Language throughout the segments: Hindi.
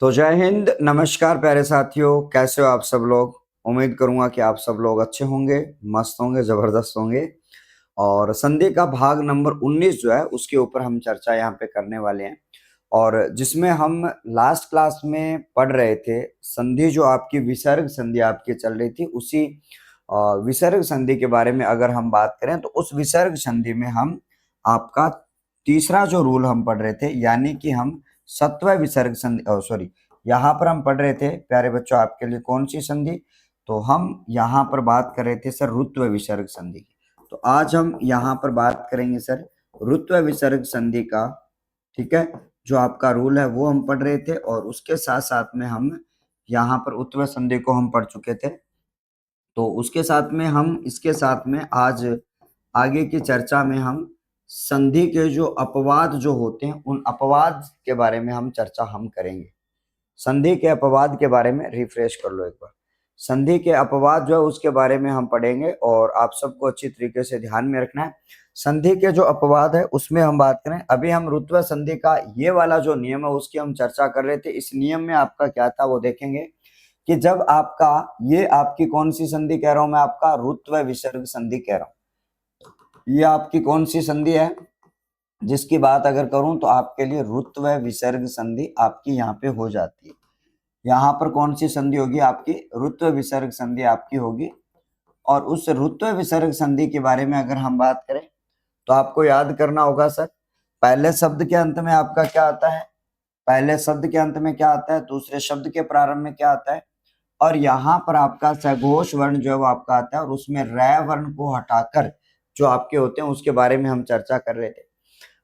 तो जय हिंद, नमस्कार प्यारे साथियों, कैसे हो आप सब लोग। उम्मीद करूंगा कि आप सब लोग अच्छे होंगे, मस्त होंगे, जबरदस्त होंगे। और संधि का भाग नंबर 19 जो है उसके ऊपर हम चर्चा यहाँ पे करने वाले हैं। और जिसमें हम लास्ट क्लास में पढ़ रहे थे, संधि जो आपकी विसर्ग संधि आपकी चल रही थी, उसी विसर्ग संधि के बारे में अगर हम बात करें तो उस विसर्ग संधि में हम आपका तीसरा जो रूल हम पढ़ रहे थे, यानी कि हम सत्व विसर्ग संधि, सॉरी, यहाँ पर हम पढ़ रहे थे प्यारे बच्चों आपके लिए कौन सी संधि। तो हम यहाँ पर बात कर रहे थे सर रुत्व विसर्ग संधि की। तो आज हम यहाँ पर बात करेंगे सर रुत्व विसर्ग संधि का। ठीक है, जो आपका रूल है वो हम पढ़ रहे थे, और उसके साथ साथ में हम यहाँ पर उत्व संधि को हम पढ़ चुके थे। तो उसके साथ में हम इसके साथ में आज आगे की चर्चा में हम संधि के जो अपवाद जो होते हैं उन अपवाद के बारे में हम चर्चा हम करेंगे। संधि के अपवाद के बारे में रिफ्रेश कर लो एक बार। संधि के अपवाद जो है उसके बारे में हम पढ़ेंगे, और आप सबको अच्छी तरीके से ध्यान में रखना है। संधि के जो अपवाद है उसमें हम बात करें, अभी हम रुत्व संधि का ये वाला जो नियम है उसकी हम चर्चा कर रहे थे। इस नियम में आपका क्या था वो देखेंगे कि जब आपका ये आपकी कौन सी संधि कह रहा हूं मैं, आपका रुत्व विसर्ग संधि कह रहा हूं। ये आपकी कौन सी संधि है जिसकी बात अगर करूं तो आपके लिए रुत्व विसर्ग संधि आपकी यहाँ पे हो जाती है। यहाँ पर कौन सी संधि होगी आपकी, रुत्व विसर्ग संधि आपकी होगी। और उस रुत्व विसर्ग संधि के बारे में अगर हम बात करें तो आपको याद करना होगा सर, पहले शब्द के अंत में आपका क्या आता है, पहले शब्द के अंत में क्या आता है, दूसरे शब्द के प्रारंभ में क्या आता है, और यहाँ पर आपका सघोष वर्ण जो है वो आपका आता है, और उसमें रै वर्ण को हटाकर जो आपके होते हैं उसके बारे में हम चर्चा कर रहे थे।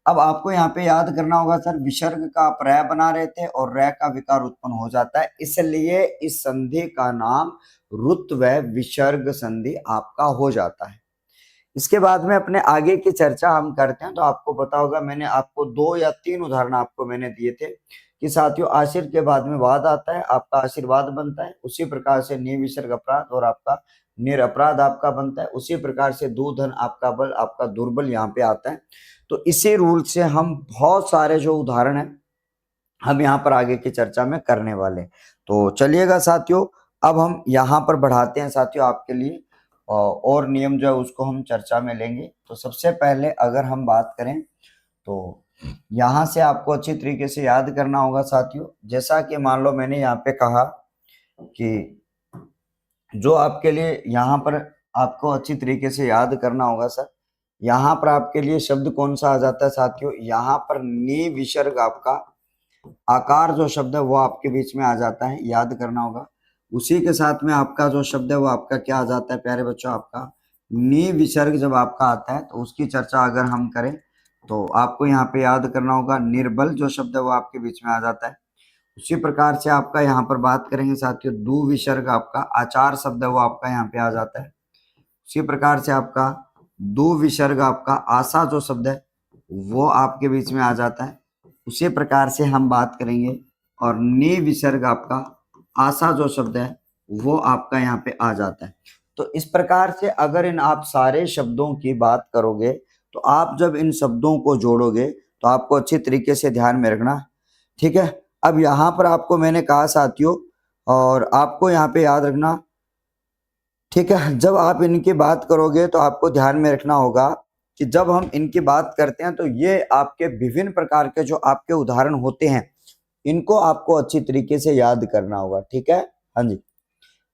अब आपको यहाँ पे याद करना होगा सर, विसर्ग का आप रै बना रहे थे और रै का विकार उत्पन्न हो जाता है, इसलिए इस संधि का नाम रुत्व विसर्ग संधि आपका हो जाता है। इसके बाद में अपने आगे की चर्चा हम करते हैं। तो आपको पता होगा, मैंने आपको 2 या 3 उदाहरण आपको मैंने दिए थे कि साथियों आशीर के बाद में वाद आता है, आपका आशीर्वाद बनता है। उसी प्रकार से निर्विसर्ग अपराध और आपका निरपराध आपका बनता है। उसी प्रकार से दूधन आपका बल, आपका दुर्बल यहाँ पे आता है। तो इसी रूल से हम बहुत सारे जो उदाहरण है हम यहाँ पर आगे की चर्चा में करने वाले। तो चलिएगा साथियों, अब हम यहाँ पर बढ़ाते हैं साथियों आपके लिए, और नियम जो है उसको हम चर्चा में लेंगे। तो सबसे पहले अगर हम बात करें तो यहाँ से आपको अच्छी तरीके से याद करना होगा साथियों, जैसा कि मान लो मैंने यहाँ पे कहा कि जो आपके लिए यहाँ पर आपको अच्छी तरीके से याद करना होगा सर, यहाँ पर आपके लिए शब्द कौन सा आ जाता है साथियों, यहाँ पर नी विसर्ग आपका आकार जो शब्द है वो आपके बीच में आ जाता है, याद करना होगा। उसी के साथ में आपका जो शब्द है वो आपका क्या आ जाता है प्यारे बच्चों, आपका नी विसर्ग जब आपका आता है तो उसकी चर्चा अगर हम करें तो आपको यहाँ पे याद करना होगा निर्बल जो शब्द है वो आपके बीच में आ जाता है। उसी प्रकार से आपका यहाँ पर बात करेंगे साथियों, दु विसर्ग आपका आचार शब्द है वो आपका यहाँ पे आ जाता है। उसी प्रकार से आपका दु विसर्ग आपका आशा जो शब्द है वो आपके बीच में आ जाता है। उसी प्रकार से हम बात करेंगे और नि विसर्ग आपका आशा जो शब्द है वो आपका यहाँ पे आ जाता है। तो इस प्रकार से अगर इन आप सारे शब्दों की बात करोगे तो आप जब इन शब्दों को जोड़ोगे तो आपको अच्छी तरीके से ध्यान में रखना, ठीक है। अब यहाँ पर आपको मैंने कहा साथियों, और आपको यहाँ पे याद रखना, ठीक है, जब आप इनकी बात करोगे तो आपको ध्यान में रखना होगा कि जब हम इनकी बात करते हैं तो ये आपके विभिन्न प्रकार के जो आपके उदाहरण होते हैं इनको आपको अच्छी तरीके से याद करना होगा, ठीक है। हाँ जी,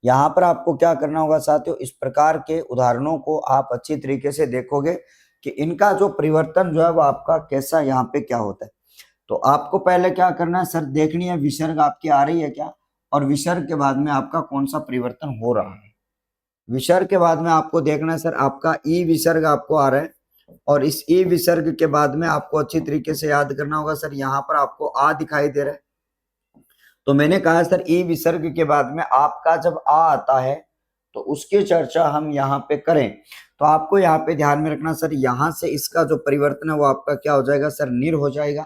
यहाँ पर आपको क्या करना होगा साथियों, इस प्रकार के उदाहरणों को आप अच्छी तरीके से देखोगे कि इनका जो परिवर्तन जो है वो आपका कैसा यहाँ पे क्या होता है। तो आपको पहले क्या करना है सर, देखनी है विसर्ग आपकी आ रही है क्या, और विसर्ग के बाद में आपका कौन सा परिवर्तन हो रहा है। विसर्ग के बाद में आपको देखना है सर, आपका ई विसर्ग आपको आ रहा है, और इस ई विसर्ग के बाद में आपको अच्छी तरीके से याद करना होगा सर, यहाँ पर आपको आ दिखाई दे रहा है। तो मैंने कहा सर ई विसर्ग के बाद में आपका जब आ आता है तो उसकी चर्चा हम यहाँ पे करें तो आपको यहाँ पे ध्यान में रखना सर, यहाँ से इसका जो परिवर्तन है वो आपका क्या हो जाएगा सर, निर हो जाएगा।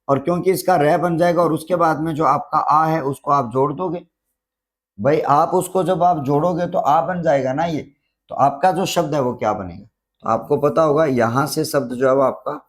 और क्योंकि इसका रह बन जाएगा और उसके बाद में जो आपका आ है उसको आप जोड़ दोगे, भाई आप उसको जब आप जोड़ोगे तो आ बन जाएगा ना ये, तो आपका जो शब्द है वो क्या बनेगा। तो आपको पता होगा यहाँ से शब्द जो है वो आपका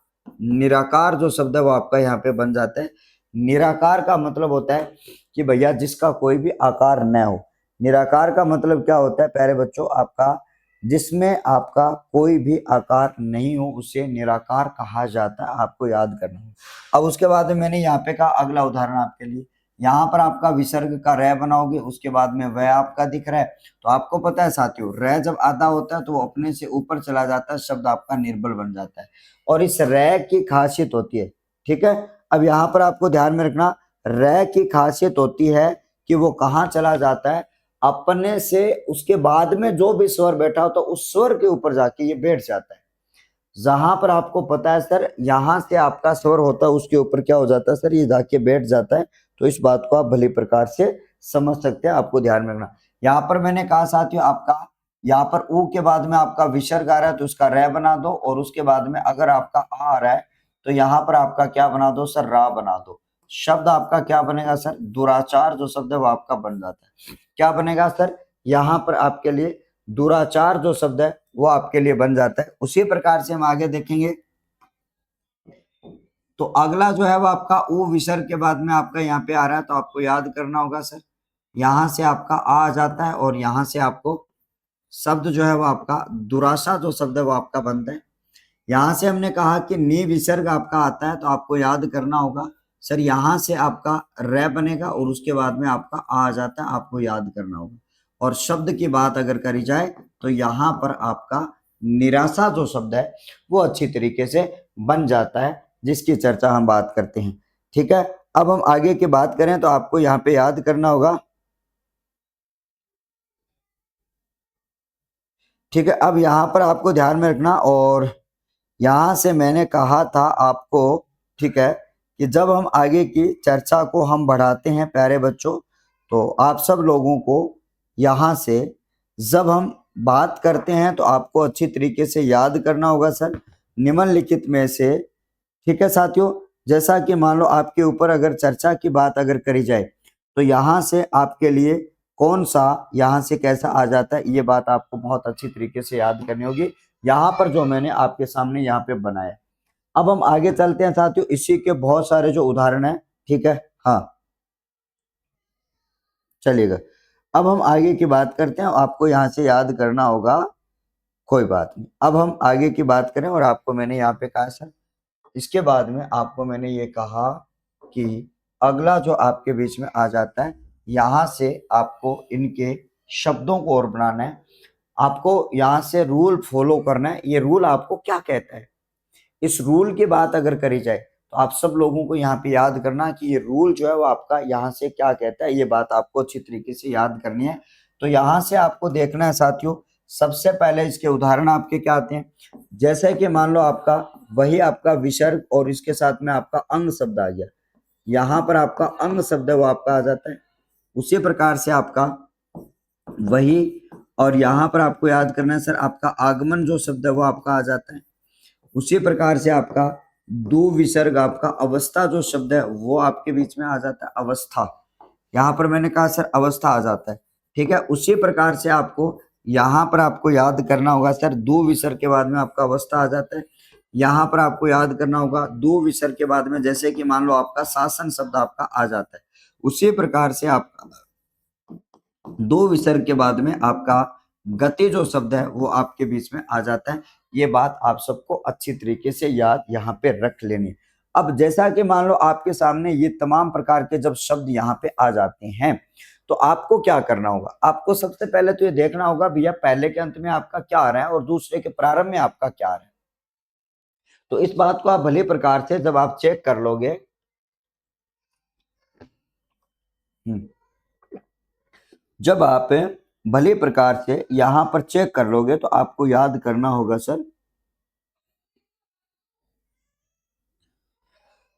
निराकार जो शब्द है वो आपका यहाँ पे बन जाता है। निराकार का मतलब होता है कि भैया जिसका कोई भी आकार न हो। निराकार का मतलब क्या होता है प्यारे बच्चों आपका, जिसमें आपका कोई भी आकार नहीं हो उसे निराकार कहा जाता है, आपको याद करना है। अब उसके बाद में मैंने यहाँ पे कहा अगला उदाहरण आपके लिए, यहाँ पर आपका विसर्ग का रे बनाओगे, उसके बाद में वह आपका दिख रहा है, तो आपको पता है साथियों रे जब आधा होता है तो वो अपने से ऊपर चला जाता है, शब्द आपका निर्बल बन जाता है, और इस रे की खासियत होती है। ठीक है, अब यहाँ पर आपको ध्यान में रखना, रे की खासियत होती है कि वो कहाँ चला जाता है, अपने से उसके बाद में जो भी स्वर बैठा हो तो उस स्वर के ऊपर जाके ये बैठ जाता है। जहां पर आपको पता है सर यहां से आपका स्वर होता है उसके ऊपर क्या हो जाता है सर, ये जाके बैठ जाता है। तो इस बात को आप भली प्रकार से समझ सकते हैं, आपको ध्यान में रखना। यहाँ पर मैंने कहा साथियों आपका, यहाँ पर ऊ के बाद में आपका विसर्ग आ रहा है तो उसका रे बना दो, और उसके बाद में अगर आपका आ रहा है तो यहाँ पर आपका क्या बना दो सर, रा बना दो। शब्द आपका क्या बनेगा सर, दुराचार जो शब्द है वो आपका बन जाता है। क्या बनेगा सर, यहाँ पर आपके लिए दुराचार जो शब्द है वो आपके लिए बन जाता है। उसी प्रकार से हम आगे देखेंगे तो अगला जो है वो आपका ऊ विसर्ग के बाद में आपका यहाँ पे आ रहा है, तो आपको याद करना होगा सर, यहाँ से आपका आ जाता है और यहाँ से आपको शब्द जो है वो आपका दुराशा जो शब्द है वो आपका बनता है। यहाँ से हमने कहा कि नी विसर्ग आपका आता है, तो आपको याद करना होगा सर यहाँ से आपका रे बनेगा और उसके बाद में आपका आ जाता है, आपको याद करना होगा। और शब्द की बात अगर करी जाए तो यहाँ पर आपका निराशा जो शब्द है वो अच्छी तरीके से बन जाता है, जिसकी चर्चा हम बात करते हैं। ठीक है, अब हम आगे की बात करें तो आपको यहाँ पे याद करना होगा। ठीक है, अब यहाँ पर आपको ध्यान में रखना, और यहाँ से मैंने कहा था आपको, ठीक है, कि जब हम आगे की चर्चा को हम बढ़ाते हैं प्यारे बच्चों, तो आप सब लोगों को यहाँ से जब हम बात करते हैं तो आपको अच्छी तरीके से याद करना होगा सर, निम्नलिखित में से। ठीक है साथियों, जैसा कि मान लो आपके ऊपर अगर चर्चा की बात अगर करी जाए तो यहाँ से आपके लिए कौन सा यहाँ से कैसा आ जाता है, ये बात आपको बहुत अच्छी तरीके से याद करनी होगी, यहाँ पर जो मैंने आपके सामने यहाँ पे बनाया। अब हम आगे चलते हैं साथियों, इसी के बहुत सारे जो उदाहरण है। ठीक है, हाँ चलिएगा, अब हम आगे की बात करते हैं, आपको यहाँ से याद करना होगा, कोई बात नहीं। अब हम आगे की बात करें, और आपको मैंने यहाँ पे कहा सर, इसके बाद में आपको मैंने ये कहा कि अगला जो आपके बीच में आ जाता है, यहाँ से आपको इनके शब्दों को और बनाना है, आपको यहाँ से रूल फॉलो करना है। ये रूल आपको क्या कहता है, इस रूल की बात अगर करी जाए तो आप सब लोगों को यहाँ पे याद करना कि ये रूल जो है वो आपका यहाँ से क्या कहता है, ये बात आपको अच्छी तरीके से याद करनी है। तो यहाँ से आपको देखना है साथियों, सबसे पहले इसके उदाहरण आपके क्या आते हैं, जैसे कि मान लो आपका वही आपका विसर्ग और इसके साथ में आपका अंग शब्द आ गया, यहाँ पर आपका अंग शब्द है वो आपका आ जाता है। उसी प्रकार से आपका वही, और यहाँ पर आपको याद करना है सर आपका आगमन जो शब्द है वो आपका आ जाता है। उसी प्रकार से आपका दो विसर्ग आपका अवस्था जो शब्द है वो आपके बीच में आ जाता है, अवस्था, यहाँ पर मैंने कहा सर अवस्था आ जाता है। ठीक है, उसी प्रकार से आपको यहाँ पर आपको याद करना होगा सर दो विसर्ग के बाद में आपका अवस्था आ जाता है। यहाँ पर आपको याद करना होगा दो विसर्ग के बाद में, जैसे कि मान लो आपका शासन शब्द आपका आ जाता है, उसी प्रकार से आपका दो विसर्ग के बाद में आपका गति जो शब्द है वो आपके बीच में आ जाता है। ये बात आप सबको अच्छी तरीके से याद यहाँ पे रख लेनी। अब जैसा कि मान लो आपके सामने ये तमाम प्रकार के जब शब्द यहाँ पे आ जाते हैं तो आपको क्या करना होगा, आपको सबसे पहले तो ये देखना होगा भैया पहले के अंत में आपका क्या आ रहा है और दूसरे के प्रारंभ में आपका क्या आ रहा है। तो इस बात को आप भले प्रकार से जब आप चेक कर लोगे, जब आप भले प्रकार से यहां पर चेक कर लोगे तो आपको याद करना होगा सर,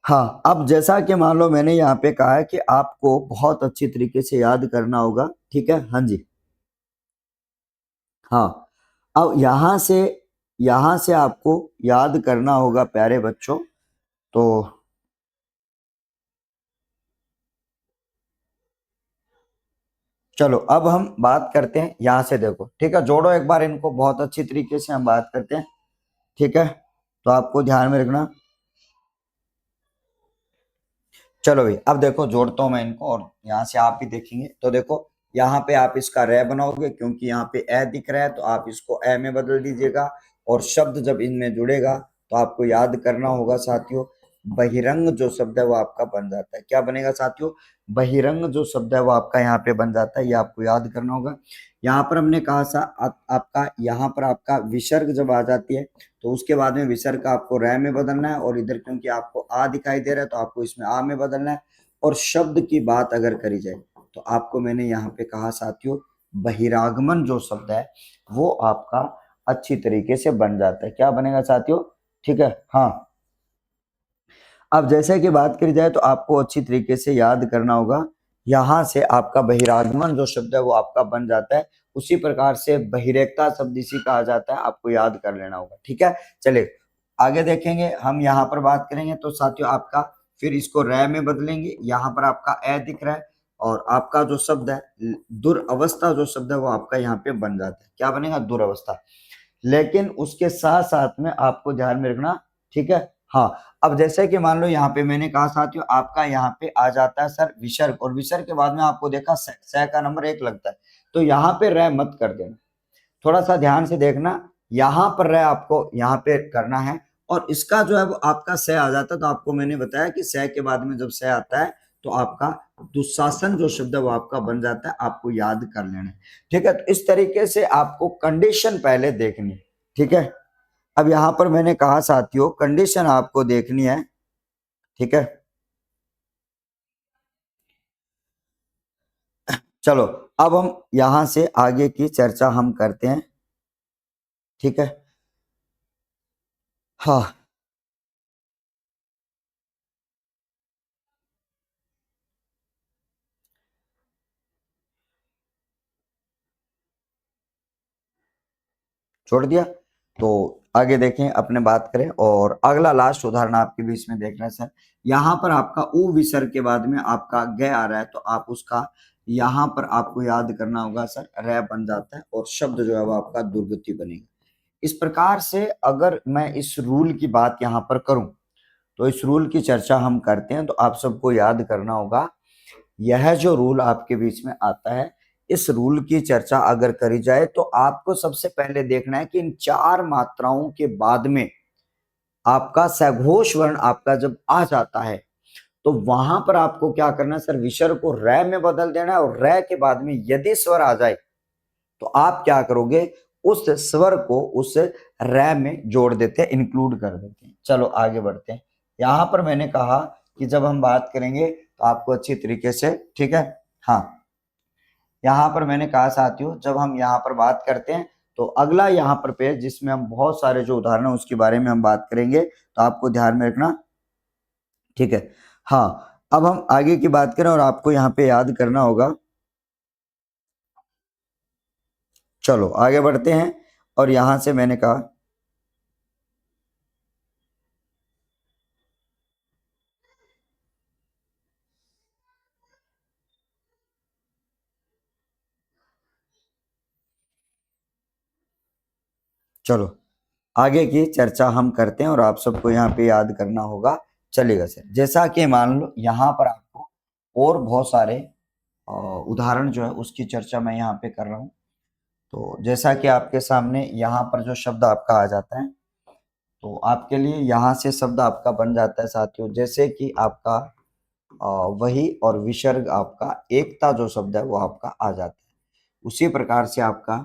हाँ अब जैसा कि मान लो मैंने यहाँ पे कहा है कि आपको बहुत अच्छी तरीके से याद करना होगा। ठीक है, हाँ जी, हाँ अब यहां से आपको याद करना होगा प्यारे बच्चों। तो चलो अब हम बात करते हैं यहां से, देखो ठीक है, जोड़ो एक बार इनको, बहुत अच्छी तरीके से हम बात करते हैं। ठीक है, तो आपको ध्यान में रखना, चलो भाई, अब देखो जोड़ता हूं मैं इनको और यहाँ से आप भी देखेंगे। तो देखो यहाँ पे आप इसका रे बनाओगे, क्योंकि यहाँ पे ए दिख रहा है तो आप इसको ए में बदल दीजिएगा। और शब्द जब इनमें जुड़ेगा तो आपको याद करना होगा साथियों, बहिरंग जो शब्द है वो आपका बन जाता है। क्या बनेगा साथियों? बहिरंग जो शब्द है वो आपका यहाँ पे बन जाता है, ये आपको याद करना होगा। यहाँ पर हमने कहा सा आपका यहाँ पर आपका विसर्ग जब आ जाती है तो उसके बाद में विसर्ग का आपको रै में बदलना है, और इधर क्योंकि आपको आ दिखाई दे रहा है तो आपको इसमें आ में बदलना है। और शब्द की बात अगर करी जाए तो आपको मैंने यहाँ पे कहा साथियों, बहिरागमन जो शब्द है वो आपका अच्छी तरीके से बन जाता है। क्या बनेगा साथियों? ठीक है, हाँ। अब जैसे कि बात करी जाए तो आपको अच्छी तरीके से याद करना होगा, यहाँ से आपका बहिरागमन जो शब्द है वो आपका बन जाता है। उसी प्रकार से बहिरेखता शब्द इसी कहा जाता है, आपको याद कर लेना होगा। ठीक है, चलिए आगे देखेंगे। हम यहाँ पर बात करेंगे तो साथियों आपका फिर इसको रै में बदलेंगे। यहाँ पर आपका ए दिख रहा है और आपका जो शब्द है दुर्अवस्था जो शब्द है वो आपका यहाँ पे बन जाता है। क्या बनेगा? दुर्अवस्था। लेकिन उसके साथ साथ में आपको ध्यान में रखना, ठीक है, हाँ। अब जैसे कि मान लो यहाँ पे मैंने कहा साथियों आपका यहाँ पे आ जाता है सर विसर्ग, और विसर्ग के बाद में आपको देखा स का नंबर 1 लगता है, तो यहाँ पे रै मत कर देना। थोड़ा सा ध्यान से देखना, यहाँ पर रै आपको यहाँ पे करना है, और इसका जो है वो आपका स आ जाता है। तो आपको मैंने बताया कि स के बाद में जब स आता है तो आपका दुशासन जो शब्द है वो आपका बन जाता है, आपको याद कर लेना है। ठीक है, तो इस तरीके से आपको कंडीशन पहले देखनी है। ठीक है, अब यहाँ पर मैंने कहा साथियों कंडीशन आपको देखनी है। ठीक है, चलो अब हम यहां से आगे की चर्चा हम करते हैं। ठीक है, हाँ। छोड़ दिया, तो आगे देखें, अपने बात करें। और अगला लास्ट उदाहरण आपके बीच में देखना है सर। यहाँ पर आपका उ विसर्ग के बाद में आपका ग आ रहा है, तो आप उसका यहाँ पर आपको याद करना होगा सर, रै बन जाता है और शब्द जो है वो आपका दुर्गति बनेगा। इस प्रकार से अगर मैं इस रूल की बात यहाँ पर करूं तो इस रूल की चर्चा हम करते हैं, तो आप सबको याद करना होगा, यह जो रूल आपके बीच में आता है, इस रूल की चर्चा अगर करी जाए तो आपको सबसे पहले देखना है कि इन 4 मात्राओं के बाद में आपका सघोष वर्ण आपका जब आ जाता है तो वहां पर आपको क्या करना है सर, विसर्ग को रै में बदल देना है। और रै के बाद में यदि स्वर आ जाए तो आप क्या करोगे, उस स्वर को उस रै में जोड़ देते हैं, इंक्लूड कर देते हैं। चलो आगे बढ़ते हैं। यहां पर मैंने कहा कि जब हम बात करेंगे तो आपको अच्छी तरीके से, ठीक है, हाँ। यहाँ पर मैंने कहा साथियों जब हम यहाँ पर बात करते हैं तो अगला यहाँ पर पेज जिसमें हम बहुत सारे जो उदाहरण है उसके बारे में हम बात करेंगे, तो आपको ध्यान में रखना। ठीक है, हाँ। अब हम आगे की बात करें और आपको यहाँ पे याद करना होगा। चलो आगे बढ़ते हैं, और यहां से मैंने कहा, चलो आगे की चर्चा हम करते हैं और आप सबको यहाँ पे याद करना होगा। चलेगा सर, जैसा कि मान लो यहाँ पर आपको और बहुत सारे उदाहरण जो है उसकी चर्चा मैं यहाँ पे कर रहा हूँ। तो जैसा कि आपके सामने यहाँ पर जो शब्द आपका आ जाता है, तो आपके लिए यहाँ से शब्द आपका बन जाता है साथियों, जैसे कि आपका वही और विसर्ग आपका एकता जो शब्द है वो आपका आ जाता है। उसी प्रकार से आपका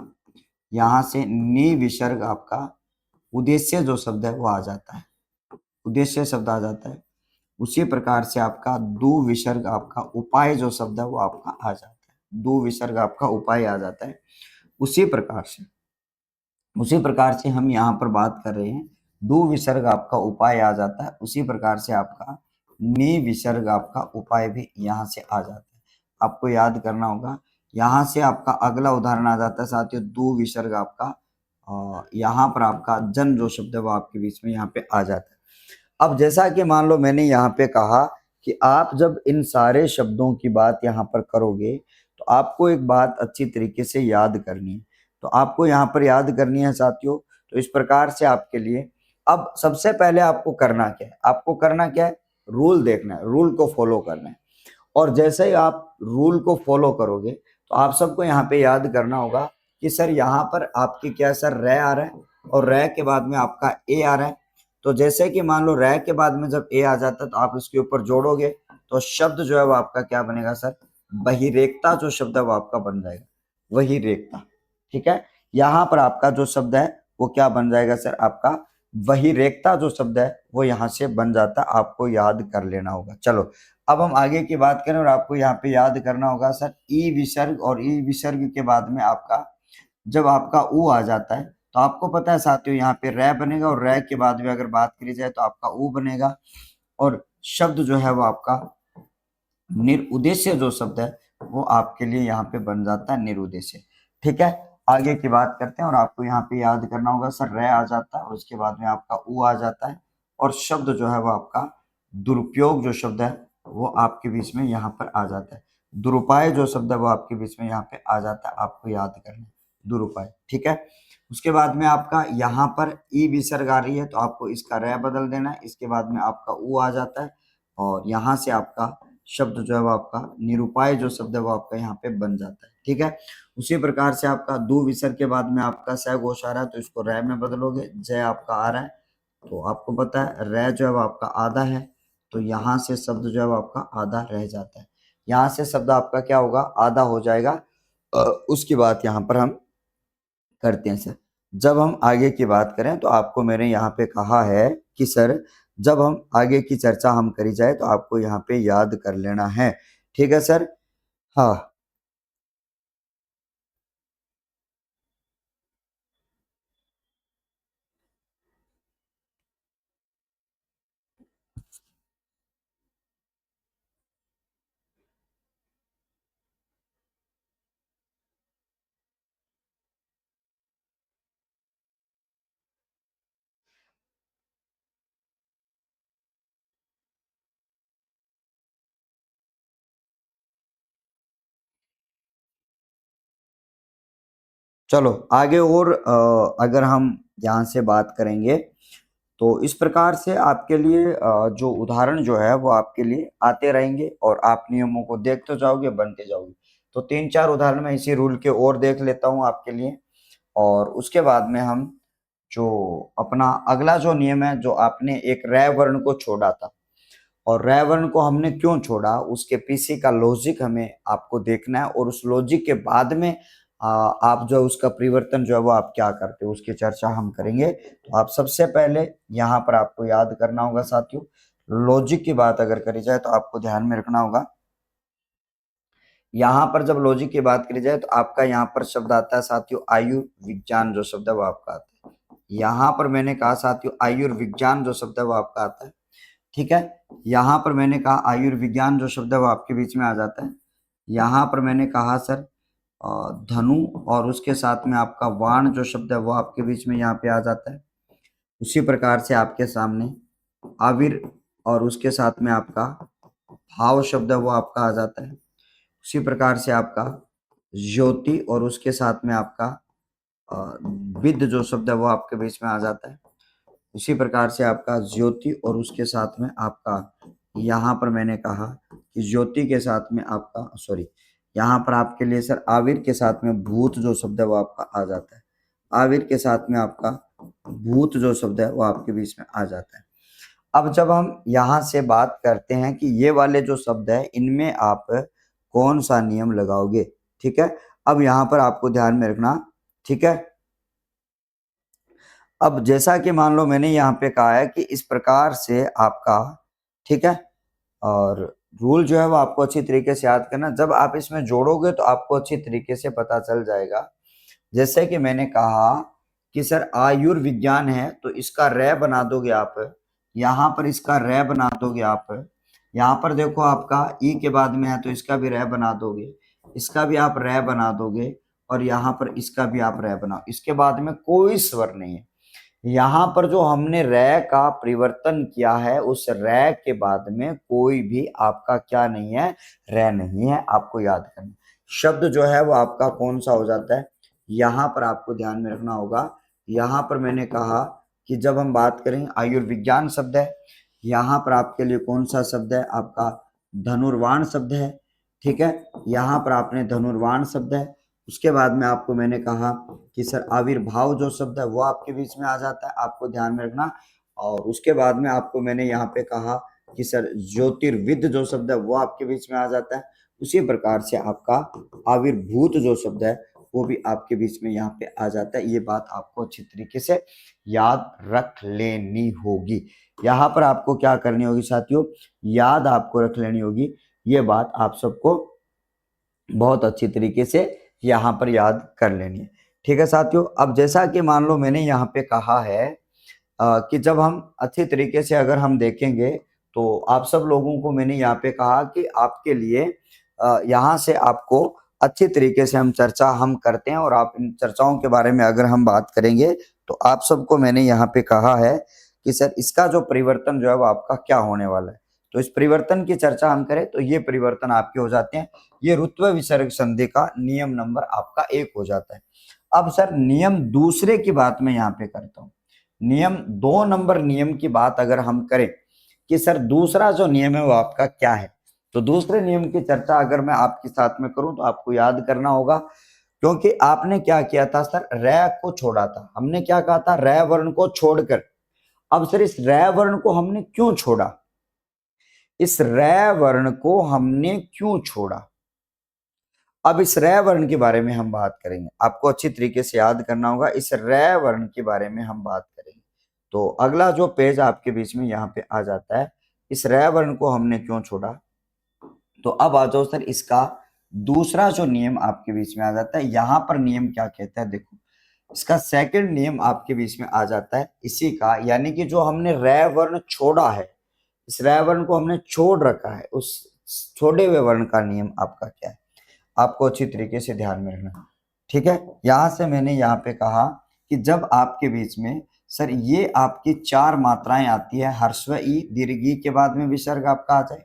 यहाँ से नि विसर्ग आपका उद्देश्य जो शब्द है वो आ जाता है, उद्देश्य शब्द आ जाता है। उसी प्रकार से आपका दु विसर्ग आपका उपाय जो शब्द है वो आपका आ जाता है, दु विसर्ग आपका उपाय आ जाता है। उसी प्रकार से हम यहाँ पर बात कर रहे हैं, दु विसर्ग आपका उपाय आ जाता है। उसी प्रकार से आपका नि विसर्ग आपका उपाय भी यहाँ से आ जाता है, आपको याद करना होगा। यहाँ से आपका अगला उदाहरण आ जाता है साथियों, दु विसर्ग आपका यहाँ पर आपका जन जो शब्द है वो आपके बीच में यहाँ पे आ जाता है। अब जैसा कि मान लो मैंने यहाँ पे कहा कि आप जब इन सारे शब्दों की बात यहाँ पर करोगे तो आपको एक बात अच्छी तरीके से याद करनी है। तो आपको यहाँ पर याद करनी है साथियों, तो इस प्रकार से आपके लिए अब सबसे पहले आपको करना क्या है, आपको करना क्या है, रूल देखना है, रूल को फॉलो करना है। और जैसे ही आप रूल को फॉलो करोगे तो आप सबको यहाँ पे याद करना होगा कि सर यहाँ पर आपकी क्या सर रे आ रहा है और रे के बाद में आपका ए आ रहा है। तो जैसे कि मान लो रे के बाद में जब ए आ जाता है तो आप इसके ऊपर जोड़ोगे तो शब्द जो है वो आपका क्या बनेगा सर, बहिरेखता जो शब्द है वो आपका बन जाएगा, वही रेखता। ठीक है, यहाँ पर आपका जो शब्द है वो क्या बन जाएगा सर, आपका वही रेखता जो शब्द है वो यहाँ से बन जाता, आपको याद कर लेना होगा। चलो अब हम आगे की बात करें और आपको यहाँ पे याद करना होगा सर ई विसर्ग, और ई विसर्ग के बाद में आपका जब आपका ऊ आ जाता है तो आपको पता है साथियों यहाँ पे रै बनेगा, और रै के बाद में अगर बात करी जाए तो आपका ऊ बनेगा, और शब्द जो है वो आपका निरुद्देश्य जो शब्द है वो आपके लिए यहाँ पे बन जाता है निरुद्देश्य। ठीक है, आगे की बात करते हैं और आपको यहाँ पे याद करना होगा सर रै आ जाता है और उसके बाद में आपका ऊ आ जाता है, और शब्द जो है वो आपका दुरुपयोग जो शब्द है वो आपके बीच में यहाँ पर आ जाता है। दुरुपाय जो शब्द है वो आपके बीच में यहाँ पे आ जाता है, आपको याद करना है दुरुपाय। ठीक है, उसके बाद में आपका यहाँ पर ई विसर्ग आ रही है तो आपको इसका रै बदल देना है, इसके बाद में आपका ऊ आ जाता है और यहाँ से आपका शब्द जो है वो आपका निरुपाय जो शब्द है वो आपका यहाँ पे बन जाता है। ठीक है, उसी प्रकार से आपका दू विसर्ग के बाद में आपका स घोष आ रहा है तो इसको रै में बदलोगे, जय आपका आ रहा है तो आपको पता है रै जो है वो आपका आधा है, तो यहाँ से शब्द जो है वो आपका आधा रह जाता है, यहाँ से शब्द आपका क्या होगा, आधा हो जाएगा। उसकी बात यहाँ पर हम करते हैं सर। जब हम आगे की बात करें तो आपको मैंने यहाँ पे कहा है कि सर जब हम आगे की चर्चा हम करी जाए तो आपको यहाँ पे याद कर लेना है। ठीक है सर, हाँ चलो आगे और अगर हम यहाँ से बात करेंगे तो इस प्रकार से आपके लिए जो उदाहरण जो है वो आपके लिए आते रहेंगे और आप नियमों को देखते जाओगे, बनते जाओगे। तो 3-4 उदाहरण मैं इसी रूल के और देख लेता हूँ आपके लिए, और उसके बाद में हम जो अपना अगला जो नियम है, जो आपने एक रै वर्ण को छोड़ा था और रै वर्ण को हमने क्यों छोड़ा उसके पीछे का लॉजिक हमें आपको देखना है, और उस लॉजिक के बाद में आप जो उसका परिवर्तन जो है वो आप क्या करते हो उसकी चर्चा हम करेंगे। तो आप सबसे पहले यहाँ पर आपको याद करना होगा साथियों, लॉजिक की बात अगर करी जाए तो आपको ध्यान में रखना होगा, यहाँ पर जब लॉजिक की बात करी जाए तो आपका यहाँ पर शब्द आता है साथियों आयुर्विज्ञान जो शब्द है वो आपका आता है। यहाँ पर मैंने कहा साथियों आयुर्विज्ञान जो शब्द है वो आपका आता है। ठीक है, यहाँ पर मैंने कहा आयुर्विज्ञान जो शब्द है वो आपके बीच में आ जाता है। यहाँ पर मैंने कहा सर धनु, और उसके साथ में आपका वाण जो शब्द है वो आपके बीच में यहाँ पे आ जाता है। उसी प्रकार से आपके सामने आविर, और उसके साथ में आपका भाव शब्द है वो आपका आ जाता है। उसी प्रकार से आपका ज्योति, और उसके साथ में आपका विद जो शब्द है वो आपके बीच में आ जाता है। उसी प्रकार से आपका ज्योति, और उसके साथ में आपका यहाँ पर मैंने कहा कि ज्योति के साथ में आपका सॉरी, यहाँ पर आपके लिए सर आविर के साथ में भूत जो शब्द है वो आपका आ जाता है। आविर के साथ में आपका भूत जो शब्द है वो आपके बीच में आ जाता है। अब जब हम यहाँ से बात करते हैं कि ये वाले जो शब्द है इनमें आप कौन सा नियम लगाओगे, ठीक है, अब यहाँ पर आपको ध्यान में रखना। ठीक है, अब जैसा कि मान लो मैंने यहाँ पे कहा है कि इस प्रकार से आपका, ठीक है, और रूल जो है वो आपको अच्छी तरीके से याद करना, जब आप इसमें जोड़ोगे तो आपको अच्छी तरीके से पता चल जाएगा। जैसे कि मैंने कहा कि सर आयुर्विज्ञान है तो इसका रै बना दोगे आप, यहाँ पर इसका रै बना दोगे आप, यहाँ पर देखो आपका ई के बाद में है तो इसका भी रै बना दोगे, इसका भी आप रै बना दोगे, और यहाँ पर इसका भी आप रै बनाओ, इसके बाद में कोई स्वर नहीं है। यहाँ पर जो हमने रै का परिवर्तन किया है उस रै के बाद में कोई भी आपका क्या नहीं है, रै नहीं है, आपको याद करना। शब्द जो है वो आपका कौन सा हो जाता है, यहाँ पर आपको ध्यान में रखना होगा। यहाँ पर मैंने कहा कि जब हम बात करें आयुर्विज्ञान शब्द है, यहाँ पर आपके लिए कौन सा शब्द है, आपका धनुर्वाण शब्द है। ठीक है, यहाँ पर आपने धनुर्वाण शब्द है। उसके बाद में आपको मैंने कहा कि सर आविर्भाव जो शब्द है वो आपके बीच में आ जाता है, आपको ध्यान में रखना। और उसके बाद में आपको मैंने यहाँ पे कहा कि सर ज्योतिर्विद जो शब्द है वो आपके बीच में आ जाता है। उसी प्रकार से आपका आविर्भूत जो शब्द है वो भी आपके बीच में यहाँ पे आ जाता है। ये बात आपको अच्छी तरीके से याद रख लेनी होगी। यहाँ पर आपको क्या करनी होगी साथियों, याद आपको रख लेनी होगी। ये बात आप सबको बहुत अच्छी तरीके से यहाँ पर याद कर लेनी है। ठीक है साथियों, अब जैसा कि मान लो मैंने यहाँ पे कहा है कि जब हम अच्छी तरीके से अगर हम देखेंगे तो आप सब लोगों को मैंने यहाँ पे कहा कि आपके लिए यहाँ से आपको अच्छी तरीके से हम चर्चा हम करते हैं, और आप इन चर्चाओं के बारे में अगर हम बात करेंगे तो आप सबको मैंने यहाँ पे कहा है कि सर इसका जो परिवर्तन जो है वो आपका क्या होने वाला है। तो इस परिवर्तन की चर्चा हम करें तो ये परिवर्तन आपके हो जाते हैं, ये रुत्व विसर्ग संधि का नियम नंबर आपका 1 हो जाता है। अब सर नियम दूसरे की बात मैं यहाँ पे करता हूँ। नियम 2 नंबर नियम की बात अगर हम करें कि सर दूसरा जो नियम है वो आपका क्या है, तो दूसरे नियम की चर्चा अगर मैं आपके साथ में करूं तो आपको याद करना होगा, क्योंकि आपने क्या किया था सर, रै को छोड़ा था। हमने क्या कहा था, रै वर्ण को छोड़कर। अब सर इस रै वर्ण को हमने क्यों छोड़ा, इस रै वर्ण को हमने क्यों छोड़ा, अब इस रै वर्ण के बारे में हम बात करेंगे। आपको अच्छी तरीके से याद करना होगा, इस रै वर्ण के बारे में हम बात करेंगे। तो अगला जो पेज आपके बीच में यहाँ पे आ जाता है, इस रै वर्ण को हमने क्यों छोड़ा। तो अब आ जाओ सर, इसका दूसरा जो नियम आपके बीच में आ जाता है। यहाँ पर नियम क्या कहता है, देखो इसका सेकंड नियम आपके बीच में आ जाता है इसी का, यानी कि जो हमने रै वर्ण छोड़ा है, इस रै वर्ण को हमने छोड़ रखा है, उस छोड़े हुए वर्ण का नियम आपका क्या है, आपको अच्छी तरीके से ध्यान में रखना। ठीक है, यहां से मैंने यहाँ पे कहा कि जब आपके बीच में सर ये आपकी 4 मात्राएं आती है, हर्स्व ई, दीर्घ ई के बाद में विसर्ग आपका आ जाए,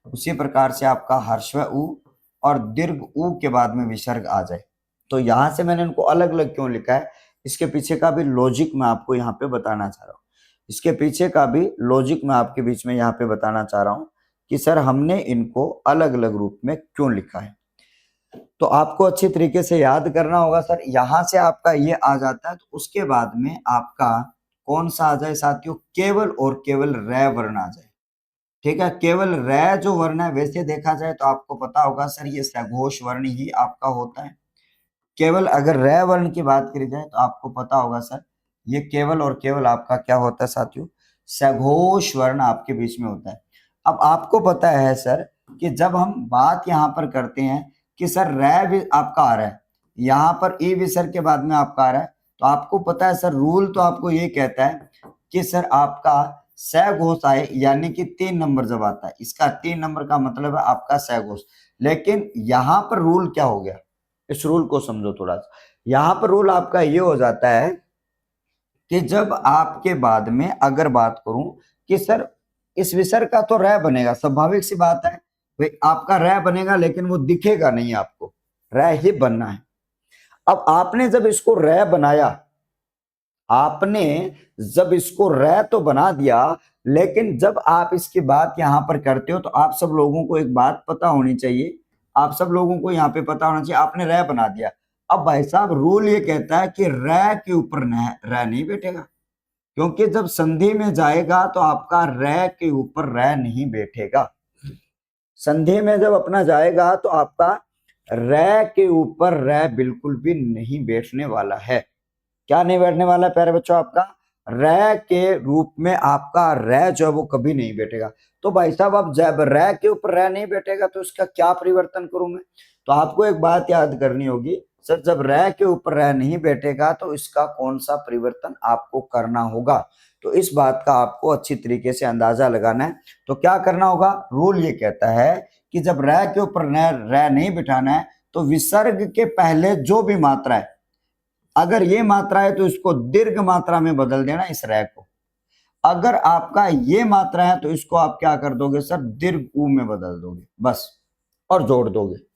उसी प्रकार से आपका हर्स्व उ और दीर्घ उ के बाद में विसर्ग आ जाए। तो यहां से मैंने इनको अलग अलग क्यों लिखा है, इसके पीछे का भी लॉजिक मैं आपको यहाँ पे बताना चाह रहा हूँ। इसके पीछे का भी लॉजिक मैं आपके बीच में यहाँ पे बताना चाह रहा हूँ कि सर हमने इनको अलग अलग रूप में क्यों लिखा है। तो आपको अच्छी तरीके से याद करना होगा सर, यहां से आपका ये आ जाता है, तो उसके बाद में आपका कौन सा आ जाए साथियों, केवल और केवल रै वर्ण आ जाए। ठीक है, केवल रै जो वर्ण है, वैसे देखा जाए तो आपको पता होगा सर ये सघोष वर्ण ही आपका होता है। केवल अगर रै वर्ण की बात करी जाए तो आपको पता होगा सर ये केवल और केवल आपका क्या होता है साथियों, सघोष वर्ण आपके बीच में होता है। अब आपको पता है सर कि जब हम बात यहाँ पर करते हैं कि सर रै भी आपका आ रहा है, यहाँ पर ई विसर्ग के बाद में आपका आ रहा है, तो आपको पता है सर रूल तो आपको ये कहता है कि सर आपका सघोष आए, यानी कि 3 नंबर जब आता है, इसका 3 नंबर का मतलब है आपका सघोष। लेकिन यहाँ पर रूल क्या हो गया, इस रूल को समझो थोड़ा सा। यहाँ पर रूल आपका ये हो जाता है कि जब आपके बाद में अगर बात करूं कि सर इस विसर्ग का तो रै बनेगा, स्वाभाविक सी बात है भाई, आपका रै बनेगा लेकिन वो दिखेगा नहीं, आपको रै ही बनना है। अब आपने जब इसको रै बनाया, आपने जब इसको रै तो बना दिया, लेकिन जब आप इसकी बात यहां पर करते हो तो आप सब लोगों को एक बात पता होनी चाहिए, आप सब लोगों को यहाँ पे पता होना चाहिए, आपने रै बना दिया। अब भाई साहब रूल ये कहता है कि रै के ऊपर रै नहीं बैठेगा, क्योंकि जब संधि में जाएगा तो आपका रै के ऊपर रै नहीं बैठेगा। संधि में जब अपना जाएगा तो आपका रै के ऊपर रै बिल्कुल भी नहीं बैठने वाला है। क्या नहीं बैठने वाला है प्यारे बच्चों, आपका रै के रूप में आपका रै जो है वो कभी नहीं बैठेगा। तो भाई साहब अब जब रै के ऊपर रै नहीं बैठेगा तो इसका क्या परिवर्तन करूं मैं, तो आपको एक बात याद करनी होगी सर, जब रै के ऊपर रै नहीं बैठेगा तो इसका कौन सा परिवर्तन आपको करना होगा। तो इस बात का आपको अच्छी तरीके से अंदाजा लगाना है। तो क्या करना होगा, रूल ये कहता है कि जब रै के ऊपर रै नहीं बिठाना है तो विसर्ग के पहले जो भी मात्रा है, अगर ये मात्रा है तो इसको दीर्घ मात्रा में बदल देना इस रै को। अगर आपका ये मात्रा है तो इसको आप क्या कर दोगे सर, दीर्घ ऊ में बदल दोगे बस, और जोड़ दोगे।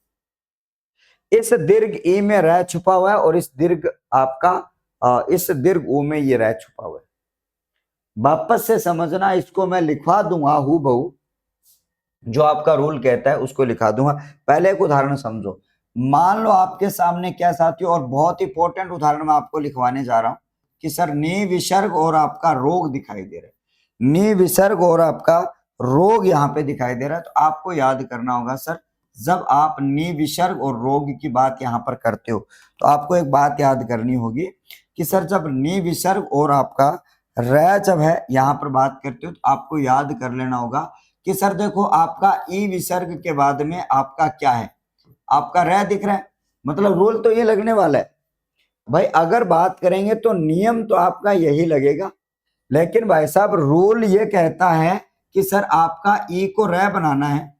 इस दीर्घ ई में रै छुपा हुआ है और इस दीर्घ आपका इस दीर्घ ऊ में ये रै छुपा हुआ है। वापस से समझना, इसको मैं लिखवा दूंगा हूबहू, जो आपका रूल कहता है उसको लिखा दूंगा। पहले एक उदाहरण समझो। मान लो आपके सामने क्या साथियों, और बहुत इंपॉर्टेंट उदाहरण मैं आपको लिखवाने जा रहा हूं कि सर नी विसर्ग और आपका रोग दिखाई दे रहा है, नी विसर्ग और आपका रोग यहाँ पे दिखाई दे रहा है। तो आपको याद करना होगा सर, जब आप नी विसर्ग और रोग की बात यहाँ पर करते हो तो आपको एक बात याद करनी होगी कि सर जब नी विसर्ग और आपका र जब है यहाँ पर बात करते हो तो आपको याद कर लेना होगा कि सर देखो आपका ई विसर्ग के बाद में आपका क्या है, आपका र दिख रहा है, मतलब रूल तो ये लगने वाला है भाई। अगर बात करेंगे तो नियम तो आपका यही लगेगा, लेकिन भाई साहब रूल ये कहता है कि सर आपका ई को र बनाना है,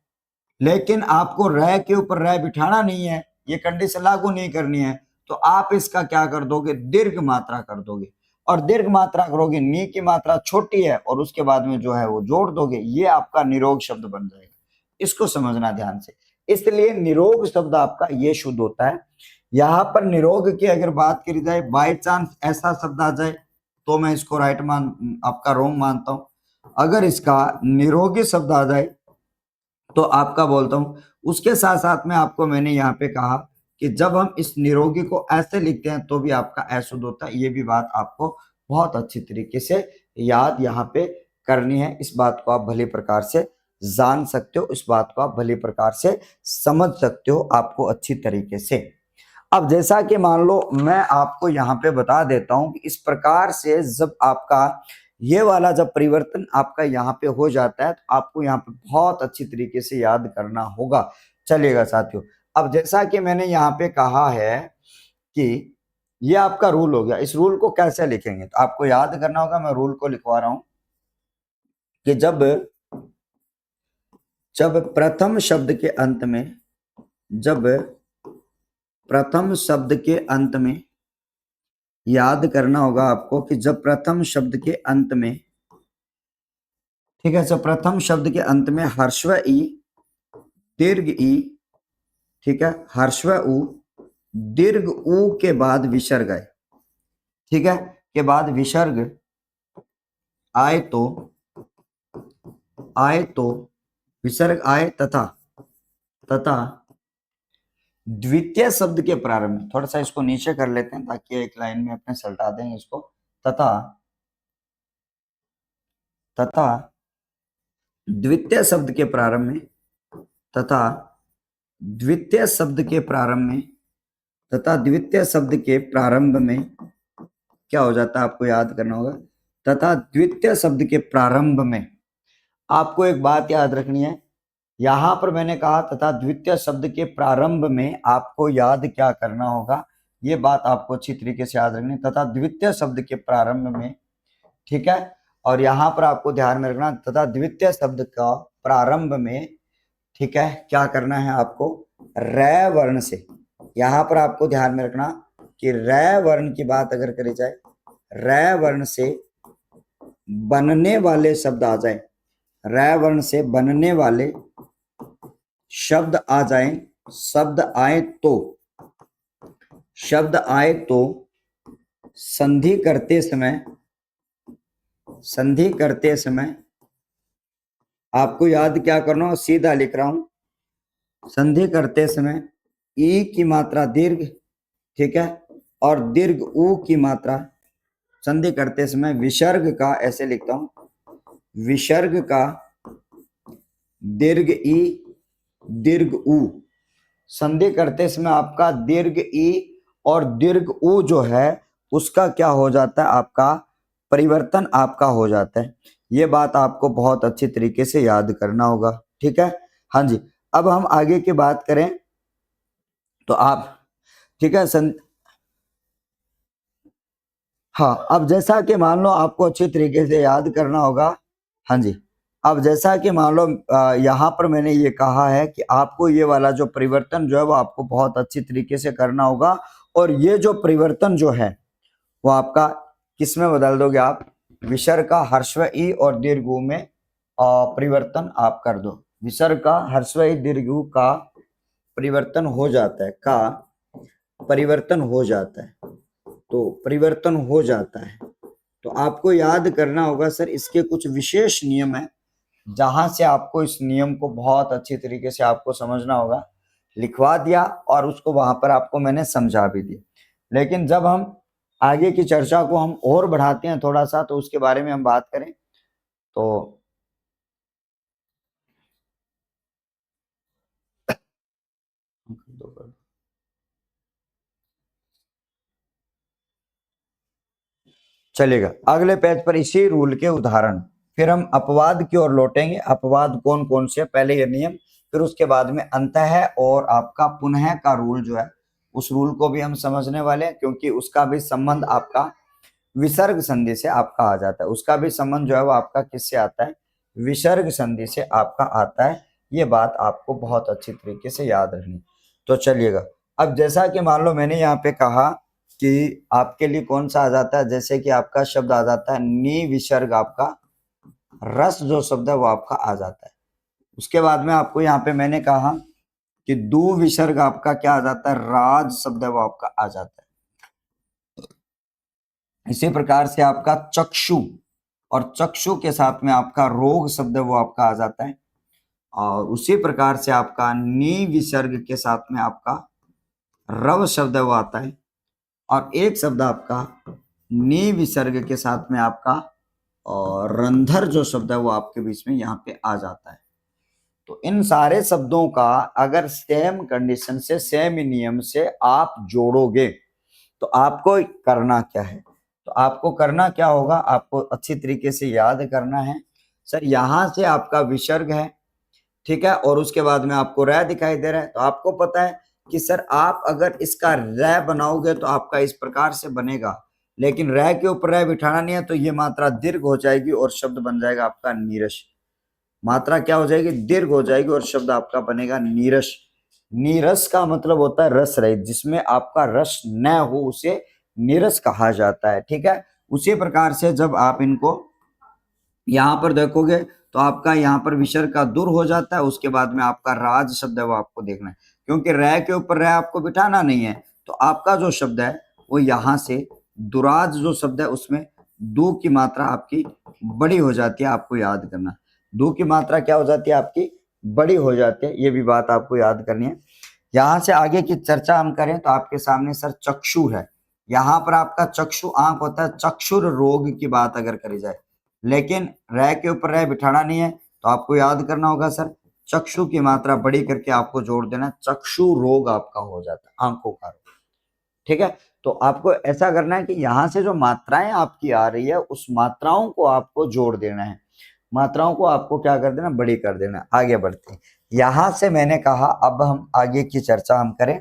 लेकिन आपको र के ऊपर र बिठाना नहीं है, ये कंडीशन लागू नहीं करनी है। तो आप इसका क्या कर दोगे, दीर्घ मात्रा कर दोगे, और दीर्घ मात्रा करोगे, नी की मात्रा छोटी है और उसके बाद में जो है वो जोड़ दोगे, ये आपका निरोग शब्द बन जाएगा। इसको समझना ध्यान से। इसलिए निरोग शब्द आपका ये शुद्ध होता है। यहां पर निरोग की अगर बात करी जाए, बाय चांस ऐसा शब्द आ जाए तो मैं इसको राइट आपका रोंग मानता हूं। अगर इसका निरोगी शब्द आ जाए तो आपका बोलता हूं। उसके साथ साथ में आपको मैंने यहाँ पे कहा कि जब हम इस निरोगी को ऐसे लिखते हैं तो भी आपका अशुद्ध होता है। ये भी बात आपको बहुत अच्छी तरीके से याद यहाँ पे करनी है। इस बात को आप भली प्रकार से जान सकते हो, इस बात को आप भली प्रकार से समझ सकते हो, आपको अच्छी तरीके से। अब जैसा कि मान लो मैं आपको यहाँ पे बता देता हूं कि इस प्रकार से जब आपका ये वाला जब परिवर्तन आपका यहाँ पे हो जाता है तो आपको यहाँ पे बहुत अच्छी तरीके से याद करना होगा। चलिएगा साथियों, अब जैसा कि मैंने यहाँ पे कहा है कि ये आपका रूल हो गया, इस रूल को कैसे लिखेंगे तो आपको याद करना होगा। मैं रूल को लिखवा रहा हूं कि जब प्रथम शब्द के अंत में, जब प्रथम शब्द के अंत में, याद करना होगा आपको कि जब प्रथम शब्द के अंत में, ठीक है, जब प्रथम शब्द के अंत में हर्षव ई, दीर्घ ई, ठीक है, हर्षव उ, दीर्घ उ के बाद विसर्ग आए, ठीक है, के बाद विसर्ग आए तो विसर्ग आए तथा द्वितीय शब्द के प्रारंभ में, थोड़ा सा इसको नीचे कर लेते हैं ताकि एक लाइन में अपने सल्टा देंगे इसको, तथा द्वितीय शब्द के प्रारंभ में, तथा द्वितीय शब्द के प्रारंभ में, तथा द्वितीय शब्द के प्रारंभ में क्या हो जाता है आपको याद करना होगा। तथा द्वितीय शब्द के प्रारंभ में आपको एक बात याद रखनी है, यहां पर मैंने कहा तथा द्वितीय शब्द के प्रारंभ में आपको याद क्या करना होगा, ये बात आपको अच्छी तरीके से याद रखनी, तथा द्वितीय शब्द के प्रारंभ में, ठीक है। और यहां पर आपको ध्यान में रखना तथा द्वितीय शब्द का प्रारंभ में, ठीक है, क्या करना है आपको, रै वर्ण से, यहां पर आपको ध्यान में रखना कि रै वर्ण की बात अगर करी जाए, रै वर्ण से बनने वाले शब्द आ जाए, रै वर्ण से बनने वाले शब्द आ जाए, शब्द आए तो संधि करते समय आपको याद क्या करना हो, सीधा लिख रहा हूं, संधि करते समय ई की मात्रा दीर्घ, ठीक है, और दीर्घ ऊ की मात्रा संधि करते समय विसर्ग का, ऐसे लिखता हूं, विसर्ग का दीर्घ ई दीर्घ ऊ, संधि करते समय आपका दीर्घ ई और दीर्घ ऊ जो है उसका क्या हो जाता है, आपका परिवर्तन आपका हो जाता है। ये बात आपको बहुत अच्छी तरीके से याद करना होगा, ठीक है। हाँ जी, अब हम आगे की बात करें तो आप, ठीक है, हाँ, अब जैसा कि मान लो आपको अच्छी तरीके से याद करना होगा। हाँ जी, अब जैसा कि मान लो यहाँ पर मैंने ये कहा है कि आपको ये वाला जो परिवर्तन जो है वो आपको बहुत अच्छी तरीके से करना होगा, और ये जो परिवर्तन जो है वो आपका किस में बदल दोगे आप, विसर्ग का हर्स्व ई और दीर्घ ऊ में परिवर्तन आप कर दो। विसर्ग का हर्स्व ई दीर्घ ऊ का परिवर्तन हो जाता है, परिवर्तन हो जाता है, तो परिवर्तन हो जाता है, तो आपको याद करना होगा सर, इसके कुछ विशेष नियम है, जहां से आपको इस नियम को बहुत अच्छी तरीके से आपको समझना होगा। लिखवा दिया और उसको वहां पर आपको मैंने समझा भी दिया, लेकिन जब हम आगे की चर्चा को हम और बढ़ाते हैं थोड़ा सा, तो उसके बारे में हम बात करें तो चलेगा। अगले पेज पर इसी रूल के उदाहरण, फिर हम अपवाद की ओर लौटेंगे। अपवाद कौन कौन से, पहले ये नियम, फिर उसके बाद में अंतः और आपका पुनः का रूल जो है, उस रूल को भी हम समझने वाले हैं, क्योंकि उसका भी संबंध आपका विसर्ग संधि से आपका आ जाता है। उसका भी संबंध जो है वो आपका किससे आता है, विसर्ग संधि से आपका आता है। ये बात आपको बहुत अच्छी तरीके से याद रखनी। तो चलिएगा, अब जैसा कि मान लो मैंने यहाँ पे कहा कि आपके लिए कौन सा आ जाता है, जैसे कि आपका शब्द आ जाता है नी विसर्ग, आपका रस जो शब्द है वो आपका आ जाता है। उसके बाद में आपको यहाँ पे मैंने कहा कि दू विसर्ग आपका क्या आ जाता है, राज शब्द है वो आपका आ जाता है। इसी प्रकार से आपका चक्षु, और चक्षु के साथ में आपका रोग शब्द है वो आपका आ जाता है। और उसी प्रकार से आपका नी विसर्ग के साथ में आपका रव शब्द है वो आता है। और एक शब्द आपका नी विसर्ग के साथ में आपका और रंधर जो शब्द है वो आपके बीच में यहाँ पे आ जाता है। तो इन सारे शब्दों का अगर सेम कंडीशन से, सेम नियम से आप जोड़ोगे तो आपको करना क्या है, तो आपको करना क्या होगा, आपको अच्छी तरीके से याद करना है। सर यहां से आपका विसर्ग है, ठीक है, और उसके बाद में आपको रै दिखाई दे रहा है, तो आपको पता है कि सर आप अगर इसका रै बनाओगे तो आपका इस प्रकार से बनेगा, लेकिन रै के ऊपर रै बिठाना नहीं है, तो ये मात्रा दीर्घ हो जाएगी और शब्द बन जाएगा आपका नीरस। मात्रा क्या हो जाएगी, दीर्घ हो जाएगी और शब्द आपका बनेगा नीरस। नीरस का मतलब होता है रस रहित, जिसमें आपका रस न हो उसे नीरस कहा जाता है, ठीक है। उसी प्रकार से जब आप इनको यहाँ पर देखोगे तो आपका यहाँ पर विसर्ग का दूर हो जाता है। उसके बाद में आपका राज शब्द है वो आपको देखना है, क्योंकि रै के ऊपर रै आपको बिठाना नहीं है, तो आपका जो शब्द है वो यहाँ से दुराज जो शब्द है उसमें दो की मात्रा आपकी बड़ी हो जाती है। आपको याद करना, दो की मात्रा क्या हो जाती है आपकी, बड़ी हो जाती है। ये भी बात आपको याद करनी है। यहाँ से आगे की चर्चा हम करें तो आपके सामने सर चक्षु है। यहाँ पर आपका चक्षु आंख होता है, चक्षुर रोग की बात अगर करी जाए, लेकिन रै के ऊपर रै बिठाना नहीं है, तो आपको याद करना होगा सर चक्षु की मात्रा बड़ी करके आपको जोड़ देना, चक्षु रोग आपका हो जाता है, आंखों का रोग, ठीक है। तो आपको ऐसा करना है कि यहाँ से जो मात्राएं आपकी आ रही है उस मात्राओं को आपको जोड़ देना है, मात्राओं को आपको क्या कर देना, बड़ी कर देना। आगे बढ़ते हैं, यहाँ से मैंने कहा अब हम आगे की चर्चा हम करें।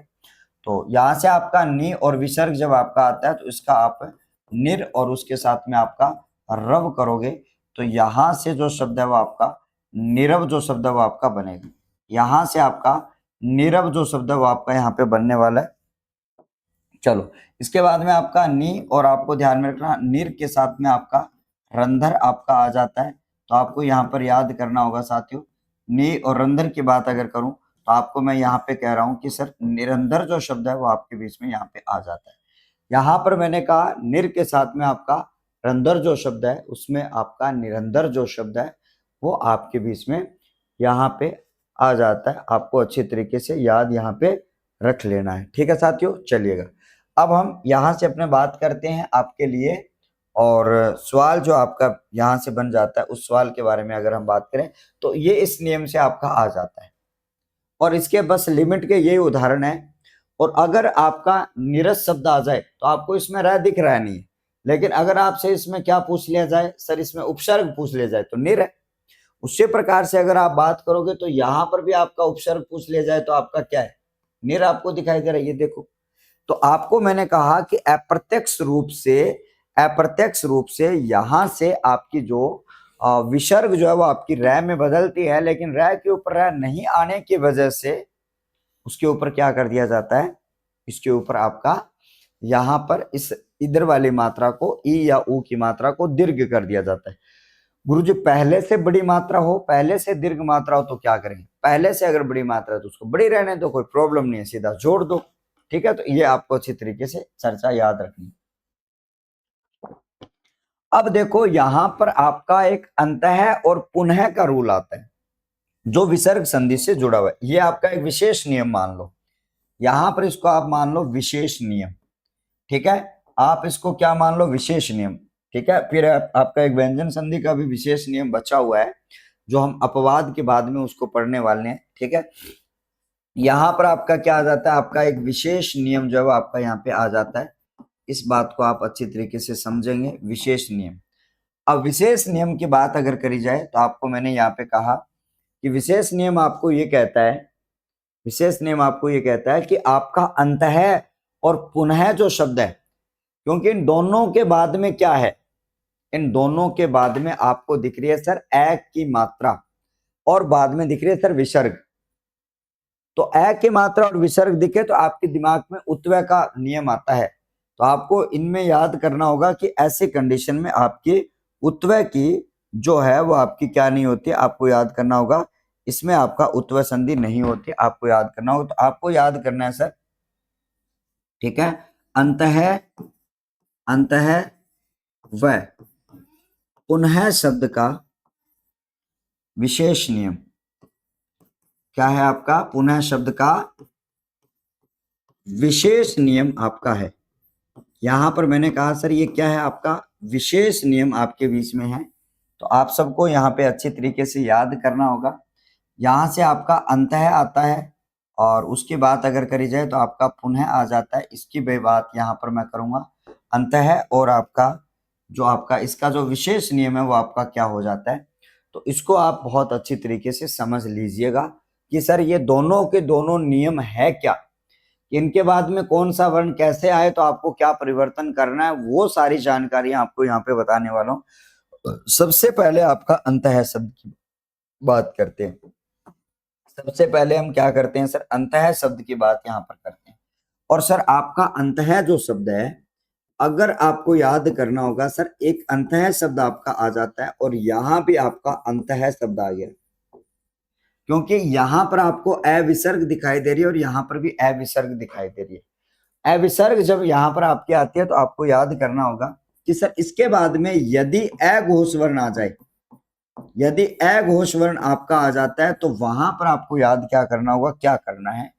तो यहाँ से आपका नि और विसर्ग जब आपका आता है तो इसका आप निर और उसके साथ में आपका रव करोगे, तो यहाँ से जो शब्द है वो आपका निरव जो शब्द है वो आपका बनेगा। यहाँ से आपका निरव जो शब्द है वो आपका यहाँ पे बनने वाला है। चलो, इसके बाद में आपका नी, और आपको ध्यान में रखना निर के साथ में आपका रंधर आपका आ जाता है। तो आपको यहाँ पर याद करना होगा साथियों, नी और रंधर की बात अगर करूं तो आपको मैं यहाँ पे कह रहा हूं कि सर निरंधर जो शब्द है वो आपके बीच में यहाँ पे आ जाता है। यहाँ पर मैंने कहा निर के साथ में आपका रंधर जो शब्द है उसमें आपका निरंधर जो शब्द है वो आपके बीच में यहाँ पे आ जाता है। आपको अच्छी तरीके से याद यहाँ पे रख लेना है, ठीक है साथियों। चलिएगा, अब हम यहाँ से अपने बात करते हैं आपके लिए, और सवाल जो आपका यहाँ से बन जाता है उस सवाल के बारे में अगर हम बात करें तो ये इस नियम से आपका आ जाता है, और इसके बस लिमिट के यही उदाहरण है। और अगर आपका निरस शब्द आ जाए तो आपको इसमें रह दिख रहा नहीं है, लेकिन अगर आपसे इसमें क्या पूछ लिया जाए, सर इसमें उपसर्ग पूछ लिया जाए तो निर है। उसी प्रकार से अगर आप बात करोगे तो यहाँ पर भी आपका उपसर्ग पूछ लिया जाए तो आपका क्या है, निर आपको दिखाई दे रहा है, ये देखो। तो आपको मैंने कहा कि अप्रत्यक्ष रूप से यहां से आपकी जो विसर्ग जो है वो आपकी रै में बदलती है, लेकिन रै के ऊपर रै नहीं आने की वजह से उसके ऊपर क्या कर दिया जाता है, इसके ऊपर आपका यहाँ पर इस इधर वाली मात्रा को ई या ऊ की मात्रा को दीर्घ कर दिया जाता है। गुरुजी पहले से बड़ी मात्रा हो, पहले से दीर्घ मात्रा हो तो क्या करेंगे, पहले से अगर बड़ी मात्रा है तो उसको बड़ी रहने दो, कोई प्रॉब्लम नहीं है, सीधा जोड़ दो, ठीक है। तो ये आपको अच्छी तरीके से चर्चा याद रखनी। अब देखो यहां पर आपका एक अंतः और पुनः का रूल आता है जो विसर्ग संधि से जुड़ा हुआ है। ये आपका एक विशेष नियम मान लो, यहां पर इसको आप मान लो विशेष नियम, ठीक है। आप इसको क्या मान लो, विशेष नियम, ठीक है। फिर आपका एक व्यंजन संधि का भी विशेष नियम बचा हुआ है जो हम अपवाद के बाद में उसको पढ़ने वाले हैं, ठीक है। यहां पर आपका क्या आ जाता है, आपका एक विशेष नियम जो है आपका यहाँ पे आ जाता है। इस बात को आप अच्छी तरीके से समझेंगे, विशेष नियम। अब विशेष नियम की बात अगर करी जाए तो आपको मैंने यहाँ पे कहा कि विशेष नियम आपको ये कहता है, विशेष नियम आपको ये कहता है कि आपका अंतः और पुनः जो शब्द है, क्योंकि इन दोनों के बाद में क्या है, इन दोनों के बाद में आपको दिख रही है सर ए की मात्रा और बाद में दिख रही है सर विसर्ग। तो ए की मात्रा और विसर्ग दिखे तो आपके दिमाग में उत्व्य का नियम आता है। तो आपको इनमें याद करना होगा कि ऐसे कंडीशन में आपकी उत्व्य की जो है वो आपकी क्या नहीं होती, आपको याद करना होगा, इसमें आपका उत्व्य संधि नहीं होती, आपको याद करना होगा। तो आपको याद करना है सर, ठीक है, अंतः, अंतः व पुनः शब्द का विशेष नियम क्या है, आपका पुनः शब्द का विशेष नियम आपका है। यहां पर मैंने कहा सर ये क्या है, आपका विशेष नियम आपके बीच में है। तो आप सबको यहाँ पे अच्छे तरीके से याद करना होगा। यहां से आपका अंतः आता है और उसकी बात अगर करी जाए तो आपका पुनः आ जाता है। इसकी भी बात यहाँ पर मैं करूंगा, अंतः और आपका जो आपका इसका जो विशेष नियम है वो आपका क्या हो जाता है। तो इसको आप बहुत अच्छी तरीके से समझ लीजिएगा कि सर ये दोनों के दोनों नियम है क्या, इनके बाद में कौन सा वर्ण कैसे आए तो आपको क्या परिवर्तन करना है, वो सारी जानकारी आपको यहाँ पे बताने वाला हूँ। सबसे पहले आपका अंतः शब्द की बात करते हैं। सबसे पहले हम क्या करते हैं सर, अंतः शब्द की बात यहाँ पर करते हैं। और सर आपका अंतः जो शब्द है, अगर आपको याद करना होगा सर, एक अंतः शब्द आपका आ जाता है और यहां भी आपका अंतः शब्द आ गया, क्योंकि यहां पर आपको अविसर्ग दिखाई दे रही है और यहां पर भी अविसर्ग दिखाई दे रही है। अविसर्ग जब यहां पर आपकी आती है तो आपको याद करना होगा कि सर इसके बाद में यदि अघोष वर्ण आ जाए, यदि अघोष वर्ण आपका आ जाता है तो वहां पर आपको याद क्या करना होगा, क्या करना है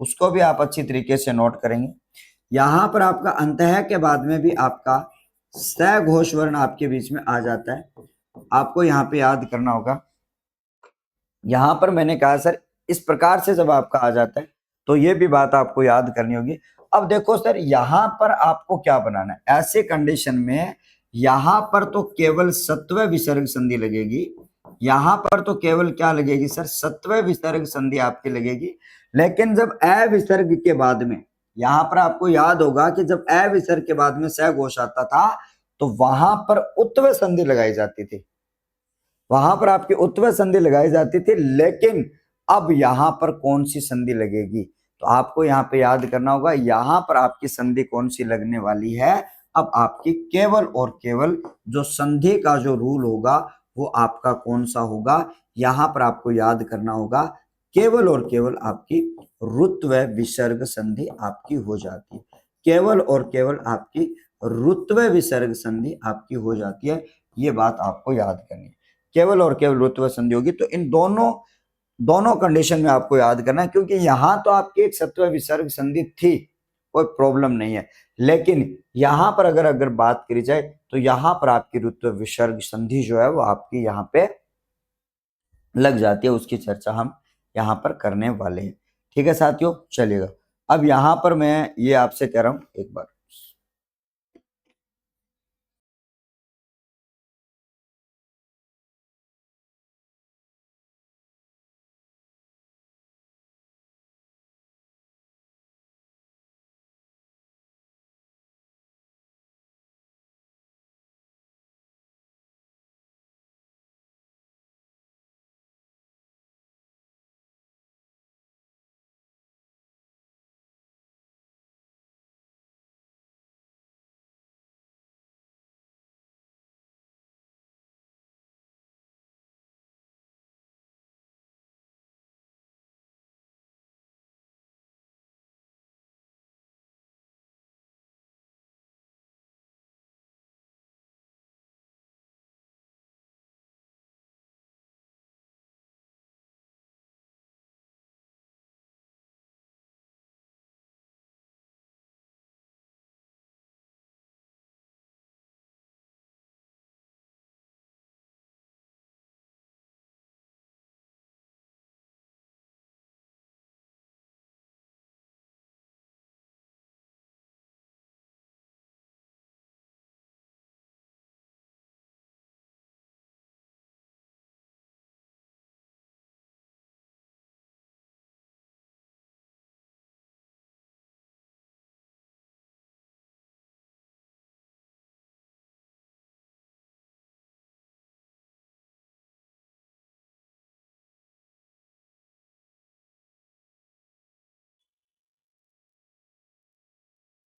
उसको भी आप अच्छी तरीके से नोट करेंगे। यहां पर आपका अंतः के बाद में भी आपका सघोष वर्ण आपके बीच में आ जाता है, आपको यहाँ पे याद करना होगा। यहां पर मैंने कहा सर इस प्रकार से जब आपका आ जाता है तो ये भी बात आपको याद करनी होगी। अब देखो सर यहां पर आपको क्या बनाना है, ऐसे कंडीशन में यहां पर तो केवल सत्व विसर्ग संधि लगेगी, यहां पर तो केवल क्या लगेगी सर, सत्व विसर्ग संधि आपकी लगेगी। लेकिन जब अविसर्ग के बाद में, यहां पर आपको याद होगा कि जब अविसर्ग के बाद में सघोष आता था तो वहां पर उत्व संधि लगाई जाती थी, वहां पर आपकी उत्व संधि लगाई जाती थी। लेकिन अब यहां पर कौन सी संधि लगेगी, तो आपको यहाँ पे याद करना होगा, यहां पर आपकी संधि कौन सी लगने वाली है। अब आपकी केवल और केवल जो संधि का जो रूल होगा वो आपका कौन सा होगा, यहां पर आपको याद करना होगा, केवल और केवल आपकी रुत्व विसर्ग संधि आपकी हो जाती है, केवल और केवल आपकी रुत्व विसर्ग संधि आपकी हो जाती है। ये बात आपको याद करनी है, केवल और केवल रुत्व संधि होगी। तो इन दोनों दोनों कंडीशन में आपको याद करना है, क्योंकि यहां तो आपकी एक सत्व विसर्ग संधि थी, कोई प्रॉब्लम नहीं है। लेकिन यहां पर अगर बात करी जाए तो यहां पर आपकी रुत्व विसर्ग संधि जो है वो आपकी यहाँ पे लग जाती है, उसकी चर्चा हम यहाँ पर करने वाले हैं। ठीक है साथियों, चलिएगा। अब यहाँ पर मैं ये आपसे कह रहा हूं एक बार,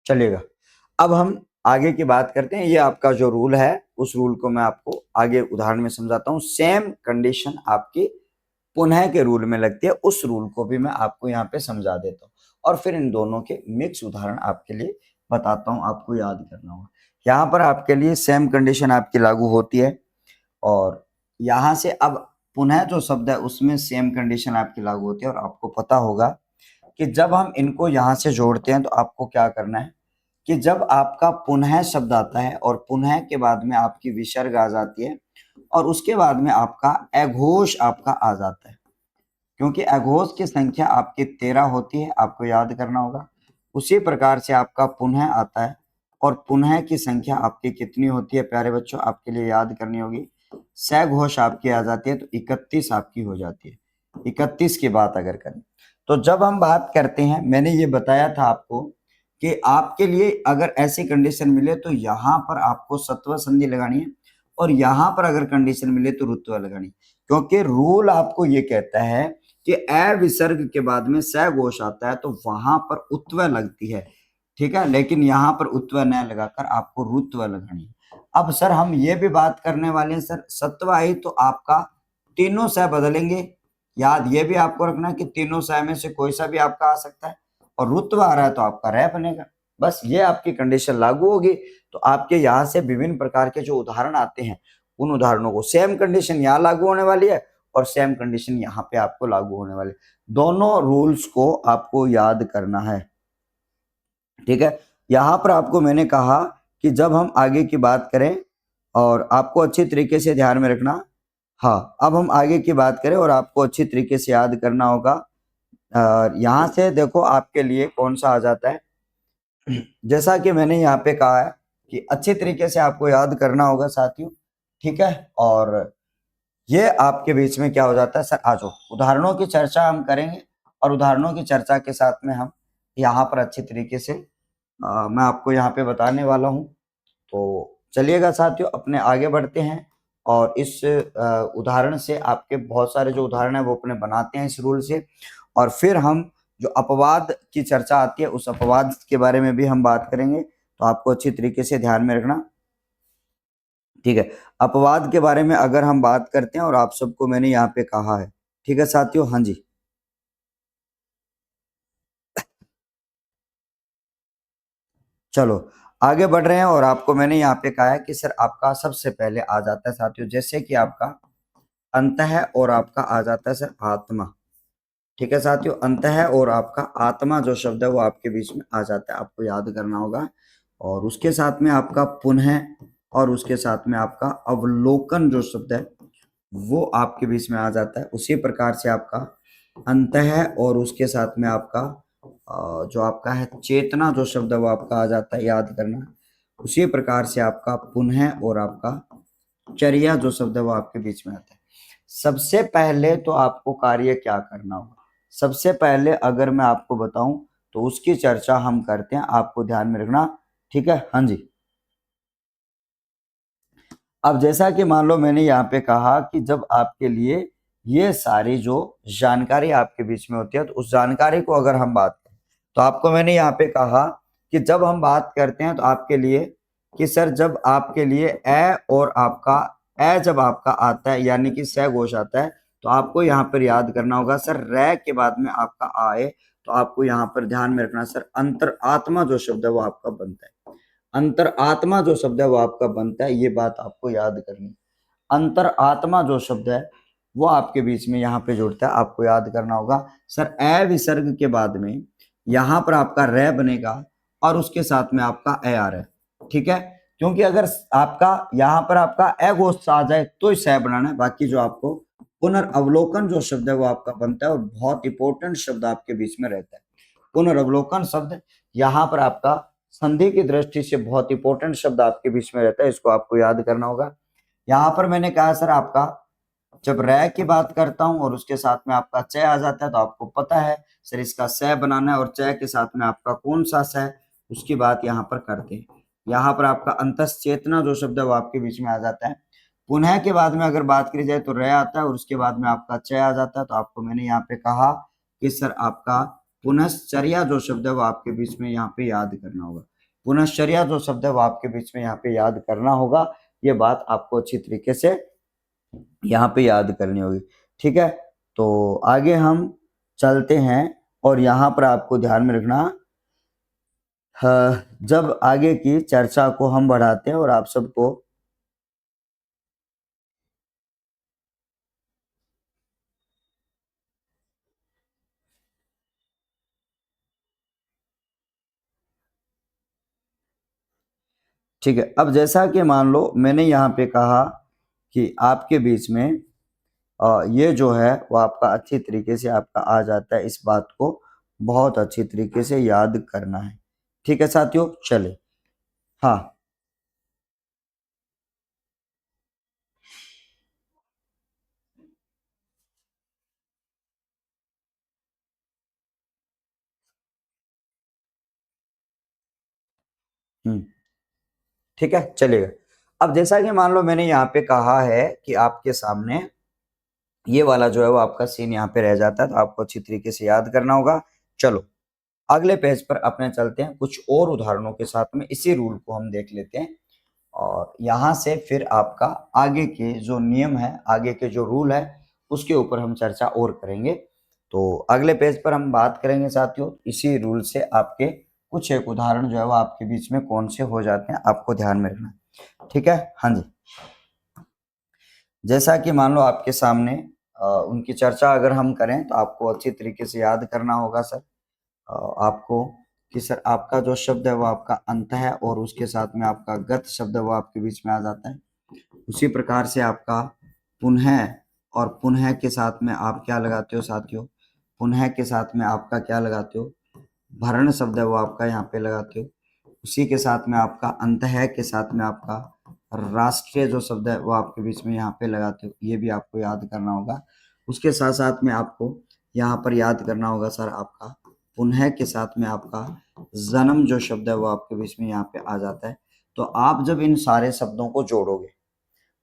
चलेगा। अब हम आगे की बात करते हैं। ये आपका जो रूल है उस रूल को मैं आपको आगे उदाहरण में समझाता हूँ। सेम कंडीशन आपकी पुनः के रूल में लगती है, उस रूल को भी मैं आपको यहाँ पे समझा देता हूँ और फिर इन दोनों के मिक्स उदाहरण आपके लिए बताता हूँ, आपको याद करना होगा। यहाँ पर आपके लिए सेम कंडीशन आपकी लागू होती है और यहाँ से अब पुनः जो शब्द है उसमें सेम कंडीशन आपकी लागू होती है। और आपको पता होगा कि जब हम इनको यहाँ से जोड़ते हैं तो आपको क्या करना है कि जब आपका पुनः शब्द आता है और पुनः के बाद में आपकी विसर्ग आ जाती है और उसके बाद में आपका अघोष आपका आ जाता है, क्योंकि अघोष की संख्या आपकी 13 होती है, आपको याद करना होगा। उसी प्रकार से आपका पुनः आता है और पुनः की संख्या आपकी कितनी होती है प्यारे बच्चों, आपके लिए याद करनी होगी। सघोष आपकी आ जाती है तो 31 आपकी हो जाती है। 31 की बात अगर करें तो जब हम बात करते हैं, मैंने ये बताया था आपको कि आपके लिए अगर ऐसी कंडीशन मिले तो यहाँ पर आपको सत्व संधि लगानी है और यहाँ पर अगर कंडीशन मिले तो रुत्व लगानी है, क्योंकि रूल आपको ये कहता है कि अ विसर्ग के बाद में स घोष आता है तो वहां पर उत्व लगती है, ठीक है। लेकिन यहाँ पर उत्व न लगाकर आपको रुत्व लगानी है। अब सर हम ये भी बात करने वाले हैं सर, सत्व आई तो आपका तीनों स बदलेंगे, याद ये भी आपको रखना है कि तीनों स में से कोई सा भी आपका आ सकता है और रुत्व आ रहा है तो आपका रह बनेगा। बस ये आपकी कंडीशन लागू होगी तो आपके यहाँ से विभिन्न प्रकार के जो उदाहरण आते हैं उन उदाहरणों को सेम कंडीशन यहाँ लागू होने वाली है और सेम कंडीशन यहाँ पे आपको लागू होने वाले, दोनों रूल्स को आपको याद करना है, ठीक है। यहाँ पर आपको मैंने कहा कि जब हम आगे की बात करें और आपको अच्छी तरीके से ध्यान में रखना। हाँ, अब हम आगे की बात करें और आपको अच्छी तरीके से याद करना होगा। यहाँ से देखो आपके लिए कौन सा आ जाता है, जैसा कि मैंने यहाँ पे कहा है कि अच्छे तरीके से आपको याद करना होगा साथियों, ठीक है। और ये आपके बीच में क्या हो जाता है सर, आ जाओ उदाहरणों की चर्चा हम करेंगे और उदाहरणों की चर्चा के साथ में हम यहाँ पर अच्छे तरीके से मैं आपको यहाँ पे बताने वाला हूँ। तो चलिएगा साथियों, अपने आगे बढ़ते हैं और इस उदाहरण से आपके बहुत सारे जो उदाहरण है वो अपने बनाते हैं इस रूल से और फिर हम जो अपवाद की चर्चा आती है उस अपवाद के बारे में भी हम बात करेंगे। तो आपको अच्छी तरीके से ध्यान में रखना, ठीक है। अपवाद के बारे में अगर हम बात करते हैं और आप सबको मैंने यहाँ पे कहा है, ठीक है साथियों, हाँ जी। चलो आगे बढ़ रहे हैं और आपको मैंने यहाँ पे कहा है कि सर आपका सबसे पहले आ जाता है साथियों, जैसे कि आपका अंत है और आपका आ जाता है सर आत्मा, ठीक है साथियों। अंत है और आपका आत्मा जो शब्द है वो आपके बीच में आ जाता है, आपको याद करना होगा। और उसके साथ में आपका पुनः और उसके साथ में आपका अवलोकन जो शब्द है वो आपके बीच में आ जाता है। उसी प्रकार से आपका अंत है और उसके साथ में आपका जो आपका है चेतना जो शब्द है वो आपका आ जाता है, याद करना। उसी प्रकार से आपका पुनः और आपका चर्या जो शब्द है वो आपके बीच में आता है। सबसे पहले तो आपको कार्य क्या करना होगा, सबसे पहले अगर मैं आपको बताऊं तो उसकी चर्चा हम करते हैं, आपको ध्यान में रखना, ठीक है, हाँ जी। अब जैसा कि मान लो मैंने यहाँ पे कहा कि जब आपके लिए ये सारी जो जानकारी आपके बीच में होती है तो उस जानकारी को अगर हम बात करें तो आपको मैंने यहाँ पे कहा कि जब हम बात करते हैं तो आपके लिए कि सर जब आपके लिए ए और आपका ए जब आपका आता है यानी कि स घोष आता है तो आपको यहाँ पर याद करना होगा सर रे के बाद में आपका आए तो आपको यहाँ पर ध्यान में रखना सर अंतर आत्मा जो शब्द है वो आपका बनता है। अंतर आत्मा जो शब्द है वो आपका बनता है, ये बात आपको याद करनी। अंतर आत्मा जो शब्द है वो आपके बीच में यहाँ पे जुड़ता है, आपको याद करना होगा सर अ विसर्ग के बाद में यहाँ पर आपका रे बनेगा और उसके साथ में आपका अ आ रहा है, ठीक है। क्योंकि अगर आपका यहाँ पर आपका अ घोष आ जाए तो ही स बनाना है, बाकी जो आपको पुनर्अवलोकन जो शब्द है वो आपका बनता है और बहुत इंपॉर्टेंट शब्द आपके बीच में रहता है। पुनर्अवलोकन शब्द यहाँ पर आपका संधि की दृष्टि से बहुत इंपॉर्टेंट शब्द आपके बीच में रहता है, इसको आपको याद करना होगा। यहाँ पर मैंने कहा सर आपका जब रै की बात करता हूं और उसके साथ में आपका च आ जाता है तो आपको पता है सर इसका स बनाना है और च के साथ में आपका कौन सा स है उसकी बात यहाँ पर करते हैं। यहाँ पर आपका अंतस चेतना जो शब्द है वो आपके बीच में आ जाता है। पुनः के बाद में अगर बात करी जाए तो रै आता है और उसके बाद में आपका च आ जाता है, तो आपको मैंने यहाँ पे कहा कि सर आपका पुनश्चर्या जो शब्द है वो आपके बीच में यहाँ पे याद करना होगा। पुनश्चर्या जो शब्द है वो आपके बीच में यहाँ पे याद करना होगा। ये बात आपको अच्छी तरीके से यहाँ पे याद करनी होगी। ठीक है, तो आगे हम चलते हैं और यहाँ पर आपको ध्यान में रखना, जब आगे की चर्चा को हम बढ़ाते हैं और आप सबको ठीक है। अब जैसा कि मान लो मैंने यहाँ पे कहा कि आपके बीच में ये जो है वो आपका अच्छी तरीके से आपका आ जाता है, इस बात को बहुत अच्छी तरीके से याद करना है। ठीक है साथियों, चले। हाँ ठीक है, चलेगा। अब जैसा कि मान लो मैंने यहाँ पे कहा है कि आपके सामने ये वाला जो है वो आपका सीन यहाँ पे रह जाता है, तो आपको अच्छी तरीके से याद करना होगा। चलो अगले पेज पर अपने चलते हैं, कुछ और उदाहरणों के साथ में इसी रूल को हम देख लेते हैं और यहाँ से फिर आपका आगे के जो नियम है, आगे के जो रूल है, उसके ऊपर हम चर्चा और करेंगे। तो अगले पेज पर हम बात करेंगे साथियों, इसी रूल से आपके कुछ एक उदाहरण जो है वो आपके बीच में कौन से हो जाते हैं, आपको ध्यान में रखना। ठीक है, हाँ जी। जैसा कि मान लो आपके सामने उनकी चर्चा अगर हम करें तो आपको अच्छी तरीके से याद करना होगा सर, आपको कि सर आपका जो शब्द है वो आपका अंत है और उसके साथ में आपका गत शब्द है वो आपके बीच में आ जाता है। उसी प्रकार से आपका पुनः, और पुनः के साथ में आप क्या लगाते हो साथियों, पुनः के साथ में आपका क्या लगाते हो, भरण शब्द है वो आपका यहाँ पे लगाते हो। उसी के साथ में आपका अंत है के साथ में आपका राष्ट्रीय जो शब्द है वो आपके बीच में यहाँ पे लगाते हो, ये भी आपको याद करना होगा। उसके साथ साथ में आपको यहाँ पर याद करना होगा सर आपका पुनः के साथ में आपका जन्म जो शब्द है वो आपके बीच में यहाँ पे आ जाता है। तो आप जब इन सारे शब्दों को जोड़ोगे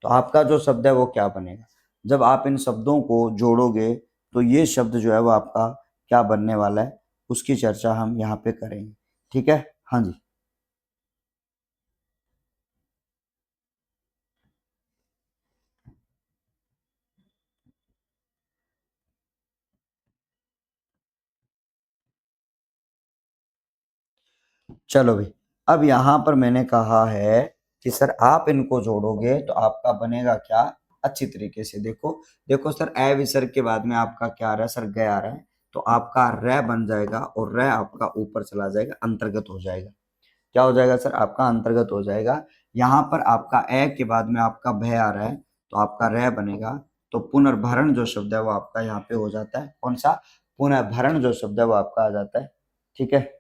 तो आपका जो शब्द है वो क्या बनेगा, जब आप इन शब्दों को जोड़ोगे तो ये शब्द जो है वो आपका क्या बनने वाला है, उसकी चर्चा हम यहाँ पे करेंगे। ठीक है, हाँ जी। चलो भाई, अब यहाँ पर मैंने कहा है कि सर आप इनको जोड़ोगे तो आपका बनेगा क्या, अच्छी तरीके से देखो। देखो सर ए विसर्ग के बाद में आपका क्या आ रहा है सर, ग आ रहा है, तो आपका रे बन जाएगा और रे आपका ऊपर चला जाएगा, अंतर्गत हो जाएगा। क्या हो जाएगा सर, आपका अंतर्गत हो जाएगा। यहाँ पर आपका ए के बाद में आपका भय आ रहा है तो आपका रे बनेगा। तो पुनर्भरण जो शब्द है वो आपका यहाँ पे हो जाता है, कौन सा, पुनर्भरण जो शब्द है वो आपका आ जाता है। ठीक है,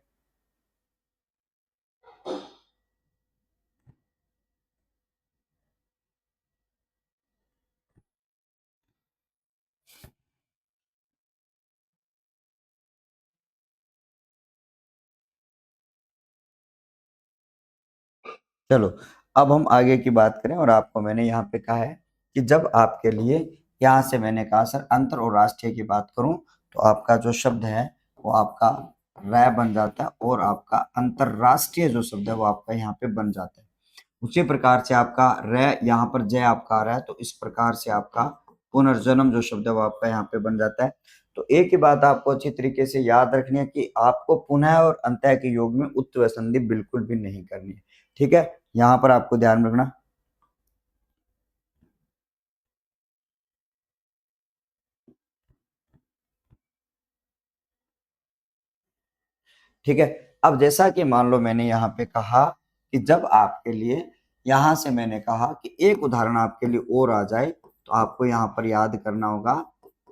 चलो अब हम आगे की बात करें और आपको मैंने यहाँ पे कहा है कि जब आपके लिए यहाँ से मैंने कहा सर अंतर और राष्ट्रीय की बात करूं तो आपका जो शब्द है वो आपका रै बन जाता है और आपका अंतरराष्ट्रीय जो शब्द है वो आपका यहाँ पे बन जाता है। उसी प्रकार से आपका रै यहाँ पर जय आपका आ रहा है तो इस प्रकार से आपका पुनर्जन्म जो शब्द है वो आपका यहाँ पे बन जाता है। तो एक ही बात आपको अच्छी तरीके से याद रखनी है कि आपको पुनः और अंतः के योग में उत्त व संधि बिल्कुल भी नहीं करनी है। ठीक है, यहाँ पर आपको ध्यान रखना। ठीक है, अब जैसा कि मान लो मैंने यहाँ पे कहा कि जब आपके लिए यहाँ से मैंने कहा कि एक उदाहरण आपके लिए और आ जाए तो आपको यहाँ पर याद करना होगा।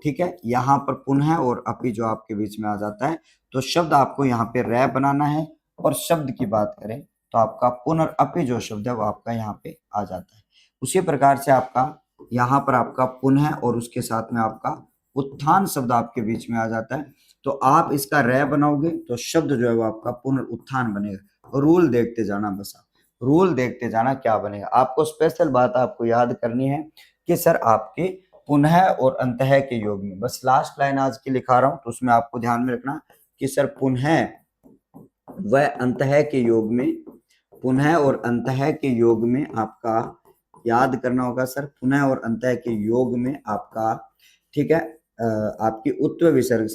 ठीक है, यहाँ पर पुनः और अपि जो आपके बीच में आ जाता है तो शब्द आपको यहाँ पे रै बनाना है और शब्द की बात करें तो आपका पुनरअपि जो शब्द है वो आपका यहाँ पे आ जाता है। उसी प्रकार से आपका यहाँ पर आपका पुनः और उसके साथ में आपका उत्थान शब्द आपके बीच में आ जाता है। तो आप इसका रै बनाओगे तो शब्द जो है वो आपका पुनरुत्थान बनेगा। रूल देखते जाना, बस आप रूल देखते जाना क्या बनेगा। आपको स्पेशल बात आपको याद करनी है कि सर आपके पुनः और अंतः के योग में, बस लास्ट लाइन आज की लिखा रहा हूं तो उसमें आपको ध्यान में रखना कि सर पुनः व अंतः के योग में पुनः और अंतः के योग में आपका याद करना होगा सर, पुनः और अंतः के योग में आपका, ठीक है, आपकी उत्व विसर्ग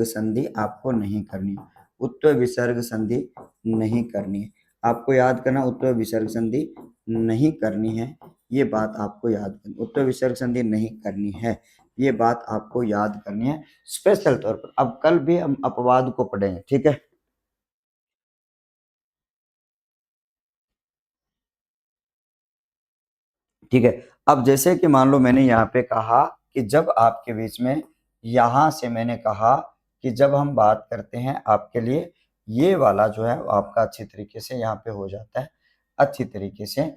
संधि आपको नहीं करनी, उत्व विसर्ग संधि नहीं करनी है, आपको याद करना, उत्व विसर्ग संधि नहीं करनी है, ये बात आपको याद करनी, उत्व विसर्ग संधि नहीं करनी है, ये बात आपको याद करनी है स्पेशल तौर पर। अब कल भी हम अपवाद को पढ़ेंगे, ठीक है। ठीक है, अब जैसे कि मान लो मैंने यहाँ पे कहा कि जब आपके बीच में, यहाँ से मैंने कहा कि जब हम बात करते हैं आपके लिए ये वाला जो है वो आपका अच्छी तरीके से यहाँ पे हो जाता है, अच्छी तरीके से,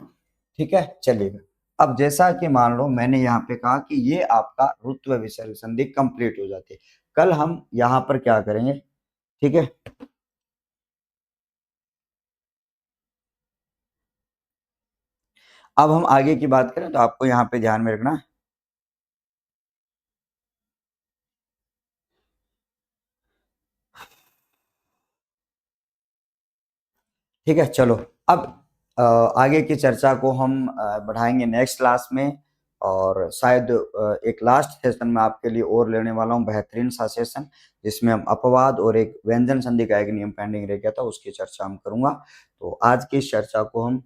ठीक है, चलिएगा। अब जैसा कि मान लो मैंने यहाँ पे कहा कि ये आपका रुत्व विसर्ग संधि कंप्लीट हो जाती है, कल हम यहाँ पर क्या करेंगे, ठीक है। अब हम आगे की बात करें तो आपको यहाँ पे ध्यान में रखना, ठीक है। चलो अब आगे की चर्चा को हम बढ़ाएंगे नेक्स्ट क्लास में, और शायद एक लास्ट सेशन में आपके लिए और लेने वाला हूँ, बेहतरीन सा सेशन, जिसमें हम अपवाद और एक व्यंजन संधि का एक नियम पेंडिंग रह गया था उसकी चर्चा हम करूंगा। तो आज की इस चर्चा को हम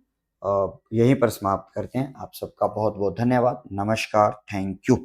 यहीं पर समाप्त करते हैं। आप सबका बहुत बहुत धन्यवाद, नमस्कार, थैंक यू।